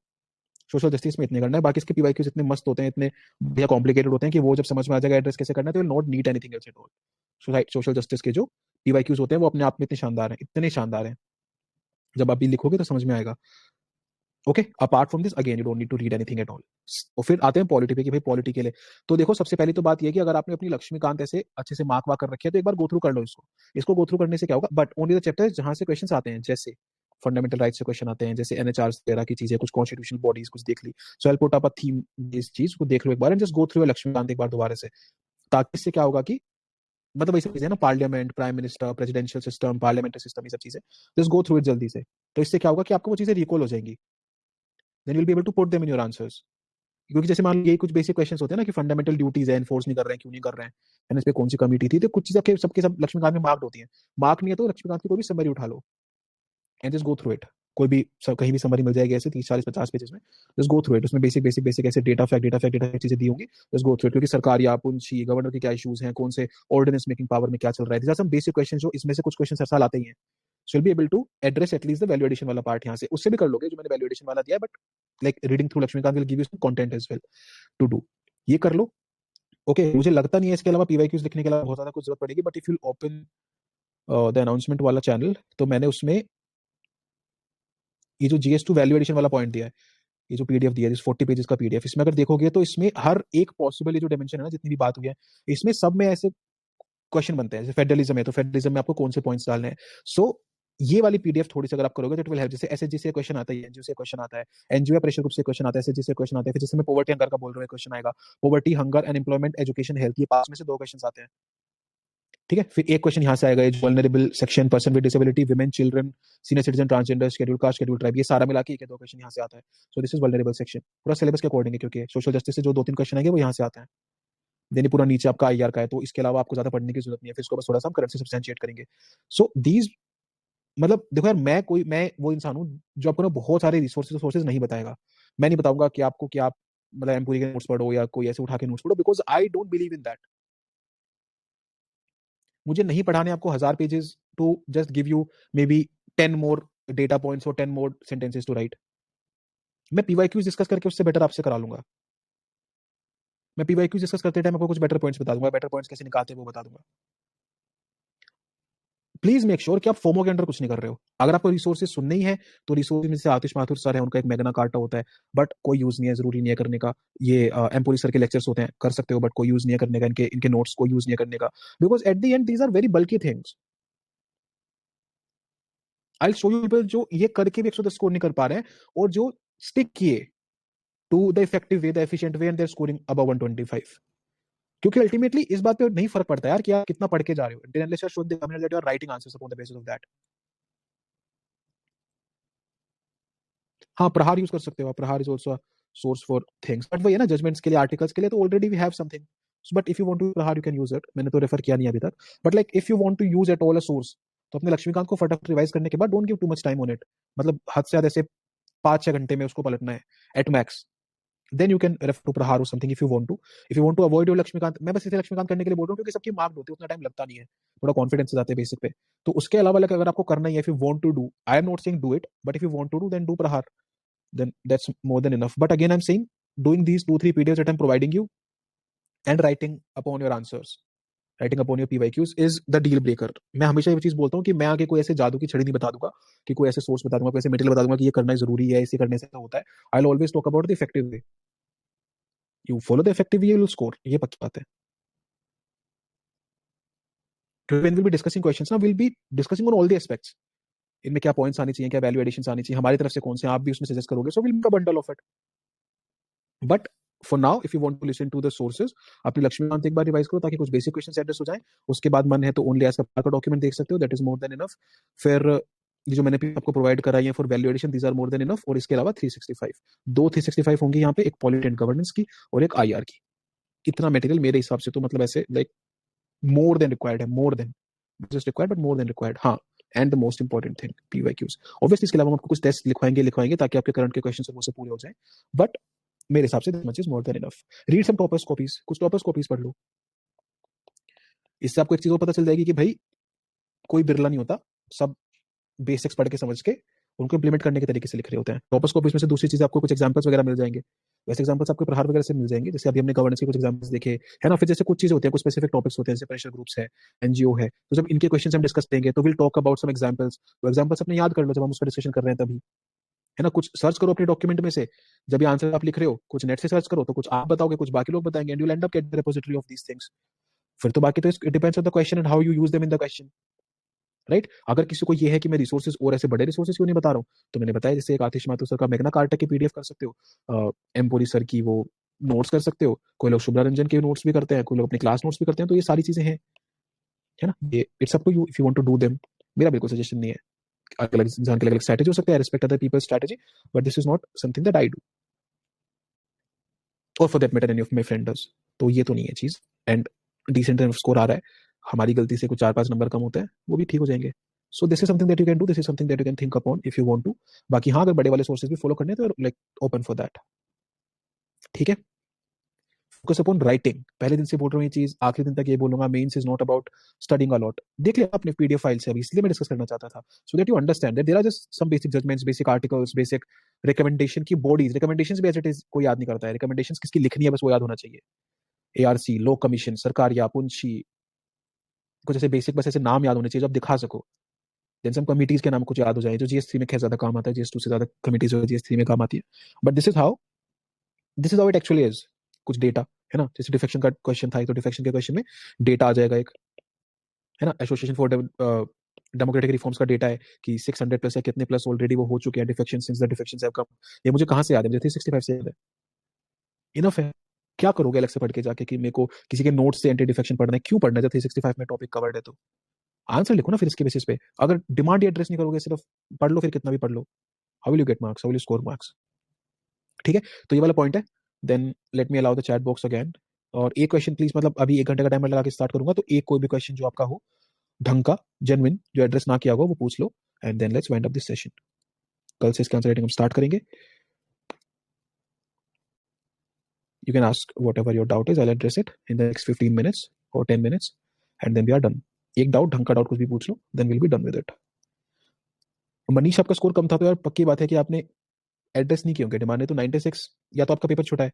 Social justice में इतने करना है, बाकी इसके पीवाईक्यूज इतने मस्त होते हैं, इतने बढ़िया कॉम्प्लिकेटेड होते हैं कि वो जब समझ में आ जाएगा एड्रेस कैसे करना है, तो not need anything else at all. Social justice के जो पीवाईक्यूज होते हैं वो अपने आप में इतने शानदार हैं, इतने शानदार हैं, जब आप भी लिखोगे तो समझ में आएगा। Okay, apart from this again you don't need to read anything at all. और फिर आते हैं पॉलिटी पे कि भाई पॉलिटी के लिए, तो देखो सबसे पहली तो बात ये है कि अगर आपने अपनी लक्ष्मीकांत ऐसे अच्छे से मार्क वाक कर रखी है तो एक बार गो थ्रू कर लो इसको। इसको गो थ्रू करने से क्या होगा, बट ओनली द चैप्टर जहां से क्वेश्चन आते हैं, जैसे फंडामेंटल राइट्स से क्वेश्चन आते हैं, जैसे एनएचआर वगैरह की चीजें, कुछ कॉन्स्टिट्यूशनल बॉडीज कुछ देख ली, so I put up a theme, इस चीज को देख लो एक बार and just go through Laxmikanth एक बार दोबारा से। ताकि इससे क्या होगा कि मतलब वैसे चीजें ना, parliament, prime minister, presidential system, parliamentary system, ये सब चीजें, जस्ट गो थ्रू इट जल्दी से। तो इससे क्या होगा कि आपको वो चीजें रिकॉल हो जाएंगी, then you will be able to put them in your answers. क्योंकि जैसे मान लो ये कुछ बेसिक क्वेश्चंस होते हैं ना कि फंडामेंटल ड्यूटीज है, एनफोर्स नहीं कर रहे हैं, क्यों नहीं कर रहे हैं, एंड इस पे कौन सी कमिटी थी, तो कुछ चीजें सबके सब लक्ष्मीकांत में मार्क्ड होती हैं। मार्क नहीं है तो लक्ष्मीकांत की कोई भी समरी उठा लो and just go through it. कोई भी कहीं भी समरी मिल जाएगी ऐसे 30 40 50 पेजेस में, जस्ट गो थ्रू इट। उसमें बेसिक बेसिक बेसिक ऐसे डेटा फैक्ट चीजें दी होंगी, जस्ट गो थ्रू इट। क्योंकि सरकार या पुंछी गवर्नर के क्या इश्यूज हैं, कौन से ऑर्डिनेंस मेकिंग पावर में क्या चल रहा है, सम बेसिक क्वेश्चन जो इसमें से कुछ क्वेश्चन हर साल आते ही हैं। So will be able to address at least the value addition वाला पार्ट यहाँ से, उससे भी कर लोगे जो मैंने वैल्यू एडिशन वाला दिया है, but like reading through Laxmikanth will give you content as well to do. ये कर लो। ओके मुझे लगता नहीं है इसके अलावा पीवाईक्यूज लिखने के अलावा बहुत ज्यादा कुछ जरूरत पड़ेगी, but if you open the announcement वाला चैनल, तो मैंने उसमें ये जो GS2 वैल्यू एडिशन वाला पॉइंट दिया है, ये जो पीडीएफ दिया है, जिस 40 पेजेस का पीडीएफ, इसमें अगर देखोगे तो इसमें हर एक पॉसिबल ये जो डायमेंशन है ना, जितनी भी बात हुई है, इसमें सब में ऐसे क्वेश्चन बनते हैं। जैसे फेडरलिज्म है तो फेडरलिज्म में आपको कौन से पॉइंट्स डालने हैं। सो ये वाली पीडीएफ थोड़ी सी अगर आप करोगे तो इट विल हेल्प। जैसे एसएचजी से क्वेश्चन आता है, एनजीओ से क्वेश्चन आता है, एनजीओ प्रेशर ग्रुप से क्वेश्चन आता है, एसएचजी से क्वेश्चन आता है। फिर जैसे मैं पॉवर्टी हंगर का बोल रहा हूँ क्वेश्चन आएगा, poverty hunger and employment education health, ये पास में से 2 क्वेश्चन आते हैं। ठीक है, फिर एक क्वेश्चन यहाँ से आएगा, as vulnerable section, person with disability, women, children, senior citizen, transgender, schedule caste, schedule tribe, ये सारा मिला के 2 क्वेश्चन यहाँ से आता है। सो दिस इज वल्नरेबल सेक्शन, पूरा सिलेबस के अकॉर्डिंग है, क्योंकि सोशल जस्टिस से जो 2-3 क्वेश्चन आएंगे वो यहाँ से आते हैं। देन पूरा नीचे आपका आईआर का है, तो इसके अलावा आपको ज्यादा पढ़ने की जरूरत नहीं है। फिर इसको बस थोड़ा सा हम करंट से सब्सटेंशिएट करेंगे। सो दीज मतलब देखो यार, मैं वो इंसान हूँ जो आपको ना बहुत सारे रिसोर्सेज नहीं बताएगा। मैं नहीं बताऊंगा कि आपको कि आप मतलब एमपुरी के नोट्स पढ़ो या कोई ऐसे उठा के नोट्स पढ़ो, because I don't believe in that. मुझे नहीं पढ़ाने आपको 1000 pages to just give you maybe 10 more data points और 10 मोर सेंटेंसेस टू राइट। मैं पीवाईक्यूज डिस्कस करके उससे बेटर आपसे करा लूंगा। मैं पीवाईक्यूज डिस्कस करते टाइम आपको कुछ बेटर पॉइंट्स बता दूंगा, बेटर पॉइंट्स कैसे निकालते हैं वो बता दूंगा। प्लीज मेक श्योर कि आप फोमो के अंडर कुछ नहीं कर रहे हो। अगर आपको रिसोर्सेज सुनने ही है तो रिसोर्सेज में से आतिश माथुर सर है, उनका एक मैग्ना कार्टा होता है, बट कोई यूज नहीं है, जरूरी नहीं है करने का। ये एम्पोरी सर के लेक्चर्स होते हैं, कर सकते हो, बट कोई यूज नहीं है करने का, इनके नोट्स को यूज नहीं है करने का, because at the end these are very bulky things. I show you people जो ये करके भी 110 स्कोर नहीं कर पा रहे हैं, और जो स्टिक किए to the effective way, the efficient way, and their scoring above 125। क्योंकि अल्टीमेटली इस बात पे नहीं फर्क पड़ता यार कि आप कितना पढ़ के जा रहे हो, unless you are showing the examiner that you are writing answers upon the basis of that। हाँ प्रहार यूज कर सकते हो आप, प्रहार is also source for things, but वही है ना, जजमेंट्स के लिए, आर्टिकल्स के लिए तो already we have something. But if you want to Prahaar you can use it. मैंने तो रेफर किया नहीं अभी तक, but like if you want to use at all a source, तो अपने लक्ष्मीकांत को फटाफट रिवाइज करने के बाद don't give too much time on it. मतलब हद से ज्यादा ऐसे 5-6 घंटे में उसको पलटना है at max. Then you can refer to Prahaar और something if you want to. If you want to avoid your Laxmikanth, मैं बस इसे लक्ष्मीकांत करने के लिए बोल रहा हूँ क्योंकि सबकी मार्क होती है, उतना टाइम लगता नहीं है, थोड़ा कॉन्फिडेंस से जाते हैं बेसिक पे। तो उसके अलावा अगर आपको करना ही है, if you want to do, I am not saying do it, but if you want to do then do Prahaar, then that's more than enough. But again, I'm saying doing these 2-3 PDFs that I'm providing you and writing upon your answers, writing upon your PYQs is the deal breaker। मैं हमेशा ये चीज बोलता हूँ कि मैं आगे कोई ऐसे जादू की छड़ी नहीं बता दूंगा कि कोई ऐसे सोर्स बता दूंगा, कोई ऐसे मटेरियल बता दूंगा कि ये करना जरूरी है, इसे करने से होता है। I will always talk about the effective way. You follow the effective way, you will score, ये पक्की बात है। when we'll be discussing questions ना, we'll be discussing on all the aspects। इनमें क्या पॉइंट्स आने चाहिए, क्या वैल्यू एडिशंस आनी चाहिए, हमारी तरफ से कौन से, आप भी उसमें सजेस्ट करोगे, so will make a bundle of it. But for now if you want to listen to the sources, अपनी लक्ष्मीकांत एक बार रिवाइज करो ताकि कुछ बेसिक क्वेश्चन एड्रेस हो जाए। उसके बाद मन है तो ओनली एज का डॉक्यूमेंट देख सकते हो, that is more than enough. फिर ये जो मैंने आपको प्रोवाइड कराई है for value addition, these are more than enough. और इसके अलावा 365, 2 365 होंगी यहाँ पे, एक पॉलिटी एंड गवर्नेंस की और एक आईआर की। इतना मटेरियल मेरे हिसाब से तो मतलब ऐसे लाइक मोर देन रिक्वायर्ड है, more than just required but more than required. हाँ, and the most important thing PYQs. Obviously इसके अलावा हम आपको कुछ टेस्ट लिखवाएंगे ताकि आपके करंट के क्वेश्चन वो से पूरे हो जाए, बट मेरे हिसाब से this much is more than enough. Read some toppers copies, कुछ टॉपर्स कॉपीज पढ़ लो। इससे आपको एक चीज और पता चल जाएगी कि भाई कोई बिरला नहीं होता, सब बेसिक्स पढ़ के समझ के उनको इंप्लीमेंट करने के तरीके से लिख रहे होते हैं। टॉपर्स कॉपीज में से दूसरी चीज आपको कुछ एग्जांपल्स वगैरह मिल जाएंगे, वैसे एग्जांपल्स आपको प्रहार वगैरह से मिल जाएंगे। जैसे अभी हमने गवर्नेंस के कुछ एग्जांपल्स देखे है ना, फिर जैसे कुछ चीजें होती हैं, कुछ स्पेसिफिक टॉपिक्स होते हैं, जैसे प्रेशर ग्रुप्स है, एनजीओ है, तो जब इनके क्वेश्चन हम डिस्कस करेंगे तो will talk about some examples. तो एग्जांपल्स अपने याद कर लो जब हम उस पर डिस्कशन कर रहे हैं तभी, है ना। कुछ सर्च करो अपने डॉक्यूमेंट में से, जब ये आंसर आप लिख रहे हो, कुछ नेट से सर्च करो, तो कुछ आप बताओगे, कुछ बाकी लोग बताएंगे, and you will end up get the repository of these things. फिर तो बाकी तो it depends on the question and how you use them in the question, right. अगर किसी को ये है कि मैं रिसोर्सेज और ऐसे बड़े रिसोर्सेज क्यों नहीं बता रहा हूँ, तो मैंने बताया जैसे एक आतिश माथुर सर का मैग्ना कार्टा की पीडीएफ कर सकते हो, एम्पोरी सर की वो नोट्स कर सकते हो, कोई लोग शुभ्रा रंजन के नोट्स भी करते हैं, कोई लोग अपने क्लास नोट्स भी करते हैं, तो ये सारी चीजें हैं, है ना। ये it's up to you if you want to do them. मेरा बिल्कुल सजेशन नहीं है, अलग अलग इंसान के अलग अलग स्ट्रैटेजी हो सकता है, respect other people's strategy, but this is not something that I do, और for that matter any of my friend does. तो ये तो नहीं है चीज। एंड डिसेंट स्कोर आ रहा है, हमारी गलती से कुछ 4-5 नंबर कम होते हैं, वो भी ठीक हो जाएंगे। So this is something that you can do, this is something that you can think upon if you want to. बाकी हाँ, अगर बड़े वाले सोर्सेज भी फॉलो करने हैं तो लाइक ओपन फॉर दैट. ठीक है. Focus upon writing. पहले दिन से बोल रहा हूँ ये चीज, आखिरी दिन तक ये बोलूंगा. Mains is not about studying a lot. देख लिया अपने पीडीएफ फाइल से अभी, इसलिए मैं डिस्कस करना चाहता था, so that you understand that there are just some basic judgments, basic articles, basic recommendation की बॉडीज. रिकमेंडेशंस भी एज इट इज कोई याद नहीं करता है. रिकमेंडेशंस किसकी लिखनी है बस वो याद होना चाहिए. एआरसी, लो कमीशन, सरकार या पुंछी, कुछ ऐसे बेसिक बस ऐसे नाम याद होने चाहिए जो आप दिखा सको. देन सम कमिटीज के नाम कुछ याद हो जाए जो जीएस3 में खैर ज्यादा काम आता है, जीएस2 से ज्यादा कमिटीज जीएस3 में काम आती है. But this is how it actually is. कुछ डेटा है ना, जैसे डिफेक्शन का क्वेश्चन था तो डिफेक्शन के क्वेश्चन में डेटा आ जाएगा एक, है ना. एसोसिएशन फॉर डेमोक्रेटिक रिफॉर्म्स का डेटा है कि 600 प्लस या कितने प्लस ऑलरेडी वो हो चुके हैं defection since the defections have come. ये मुझे कहाँ से याद है, मुझे 365 से याद है. इनफ है. क्या करोगे अलग से पढ़ के जाके कि मेरे को किसी के नोट्स से एंटी डिफेक्शन पढ़ना है? क्यों पढ़ना है जब 365 में टॉपिक कवर्ड है? तो आंसर लिखो ना फिर इसके बेसिस पे. अगर डिमांड ही एड्रेस नहीं करोगे, सिर्फ पढ़ लो, फिर कितना भी पढ़ लो, how will you get marks, how will you score marks? ठीक है, तो ये वाला पॉइंट है. Then let me allow the chat box again. और एक क्वेश्चन प्लीज, मतलब अभी 1 घंटे का टाइमर लगा के स्टार्ट करूंगा, तो एक कोई भी क्वेश्चन जो आपका हो ढंग का, जेन्युइन, जो एड्रेस ना किया हो वो पूछ लो. And then let's wind up this session. कल से इसके आंसर राइटिंग हम स्टार्ट करेंगे. You can ask whatever your doubt is. I'll address it in the next 15 minutes or 10 minutes, and then we are done. एक doubt, ढंग का doubt कुछ भी पूछ लो, then we'll be done with it. Manish, आपका score कम था तो यार पक्की बात है कि आपने एड्रेस नहीं किए होंगे डिमांड ने. तो 96, या तो आपका पेपर छोटा है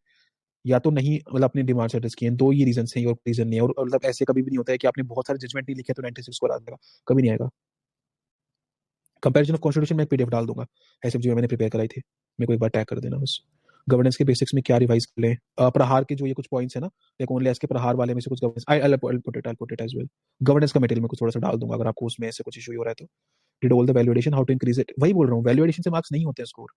या तो नहीं, मतलब अपनी डिमांड से एड्रेस किए हैं. दो ही रीजन है, और रीजन नहीं है. और मतलब ऐसे कभी भी नहीं होता है कि आपने बहुत सारे जजमेंट नहीं लिखे तो 96 स्कोर आ जाएगा, कभी नहीं आएगा. कंपैरिजन ऑफ कॉन्स्टिट्यूशन में एक पीडीएफ डाल दूंगा, ऐसे जो मैंने प्रिपेयर कराई थी, मेरे को एक बार टैग कर देना बस. गवर्नेंस के बेसिक्स में क्या रिवाइज कर लें, प्रहार के जो ये कुछ पॉइंट्स है ना, लाइक ओनली एस के प्रहार वाले में से कुछ governance, I put it as well. Governance का मटेरियल में कुछ थोड़ा सा डाल दूंगा अगर आपको उसमें ऐसे कुछ इशू हो रहा है तो. Did all the valuation, how to increase it. वही बोल रहा हूँ, वैल्यूएशन से मार्क्स नहीं होते हैं score.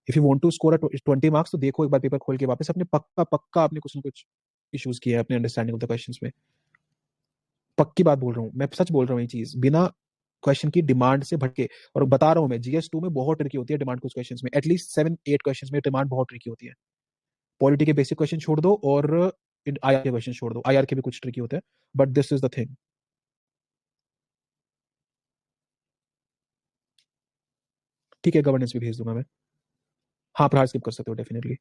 If you want to score 20 marks तो देखो एक बार पेपर खोल के वापस, अपने पक्का पक्का आपने कुछ ना कुछ इश्यूज किए हैं अपने अंडरस्टैंडिंग ऑफ द क्वेश्चंस में. पक्की बात बोल रहा हूँ, मैं सच बोल रहा हूँ ये चीज, बिना क्वेश्चन की डिमांड से भटके. और बता रहा हूँ मैं, जीएस2 में बहुत ट्रिकी होती है डिमांड. कुछ क्वेश्चंस में, एटलीस्ट 7-8 क्वेश्चंस में डिमांड बहुत ट्रिकी होती है. पॉलिटी के बेसिक क्वेश्चन छोड़ दो और आईआर के क्वेश्चन छोड़ दो, आईआर के भी कुछ ट्रिकी होते हैं, but this is the thing. ठीक है, गवर्नेंस भी भेज दूंगा मैं. हाँ, प्रहार स्किप कर सकते हो डेफिनेटली.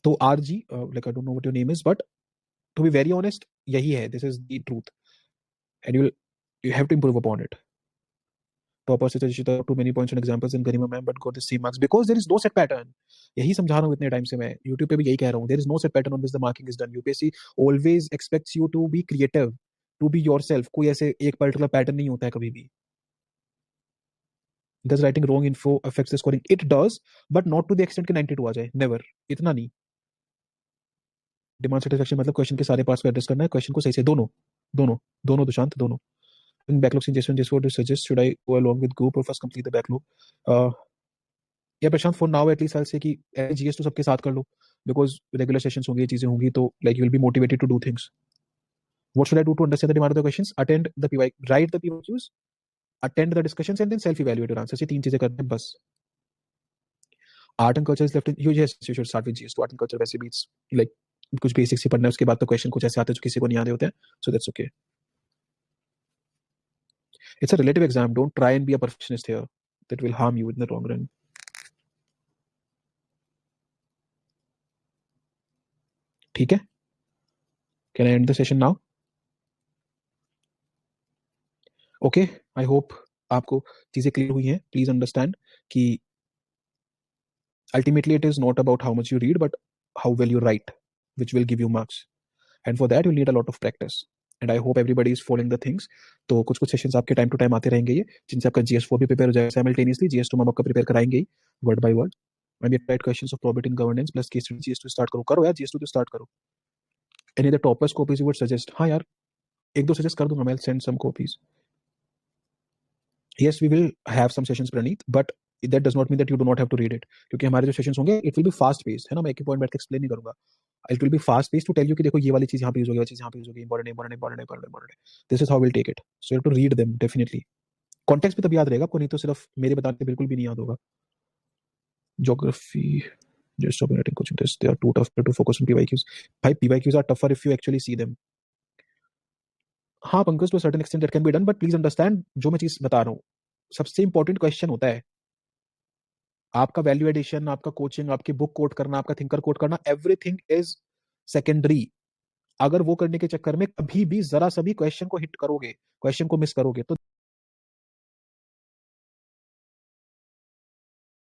तो R ji, like I don't know what your name is, but to be very honest यही है, this is the truth, and you have to improve upon it. Topper से too many points and examples in Garima ma'am but got the same marks because there is no set pattern. यही समझा रहा हूँ इतने time से मैं, YouTube पे भी यही कह रहा हूँ, there is no set pattern on which the marking is done. UPSC always expects you to be creative, to be yourself. कोई ऐसे एक पर्टिकुलर पैटर्न नहीं होता है कभी भी. Does writing wrong info affects the scoring? It does, but not to the extent कि 92 आ जाए. Never. इतना नहीं. डिमांड सेटिस्फेक्शन मतलब क्वेश्चन के सारे पार्ट्स को एड्रेस करना है, क्वेश्चन को सही से. दोनों दोनों दोनों दुशांत, दोनों. In backlog suggestion, just what to suggest, should I go along with group or first complete the backlog? uh, या प्रशांत, फॉर नाउ एटलीस्ट आई से कि जीएस तो सबके साथ कर लो, बिकॉज रेगुलर सेशंस होंगे, ये चीजें होंगी, तो like you will be motivated to do things. What should I do to understand the demand of the questions? Attend the PY, write the PYQs, attend the discussions and then self evaluate your answers. ये तीन चीजें करते हैं बस. Art and culture is left in you, yes you should start with GS. Art and culture वैसे भी like कुछ basics ही पढ़ना है, उसके बाद तो क्वेश्चन कुछ ऐसे आते हैं जो किसी को नहीं आते होते हैं, so that's okay. It's a relative exam, don't try and be a perfectionist here, that will harm you in the long run. ठीक है, can I and the session now? Okay, I hope आपको चीजें clear हुई हैं. Please understand कि ultimately it is not about how much you read but how well you write, which will give you marks, and for that you'll need a lot of practice. And I hope everybody is following the things. तो कुछ कुछ sessions आपके time to time आते रहेंगे ये, जिनसे आपका जीएस4 भी प्रिपेयर हो जाएगा साइमल्टेनियसली. जीएस2 हम आपका प्रिपेयर कराएंगे ही वर्ड बाय वर्ड. मैं भी write questions of probability in governance plus case study. GS two start करो यार, जीएस2 तो स्टार्ट करो. Any other toppers copies you would suggest? हाँ यार, एक दो सजेस्ट कर दूंगा मैं, send some copies. yes we will have some sessions Praneeth, but that does not mean that you do not have to read it, क्योंकि हमारे जो सेशंस होंगे it will be fast paced, है ना. मैं एक ही पॉइंट बैठ के एक्सप्लेन नहीं करूंगा. It will be fast paced to tell you कि देखो ये वाली चीज यहाँ पे यूज होगी, ये चीज यहाँ पे यूज होगी, important important important important important. This is how will take it, so you have to read them definitely. Context भी तब याद रहेगा आपको, नहीं तो सिर्फ मेरे बताने बिल्कुल भी नहीं याद होगा. Geography, just stop writing coaching tests, they are too tough to focus on PYQs. भाई PYQs are tougher if you actually see them. हाँ Pankaj, to certain extent that can be done, but please understand जो मैं चीज बता रहा हूँ, सबसे important question होता है आपका वैल्यू एडिशन, आपका कोचिंग, आपकी बुक कोट करना, आपका थिंकर कोट करना, एवरीथिंग इज सेकेंडरी। अगर वो करने के चक्कर में कभी भी जरा सा भी क्वेश्चन को हिट करोगे, क्वेश्चन को मिस करोगे, तो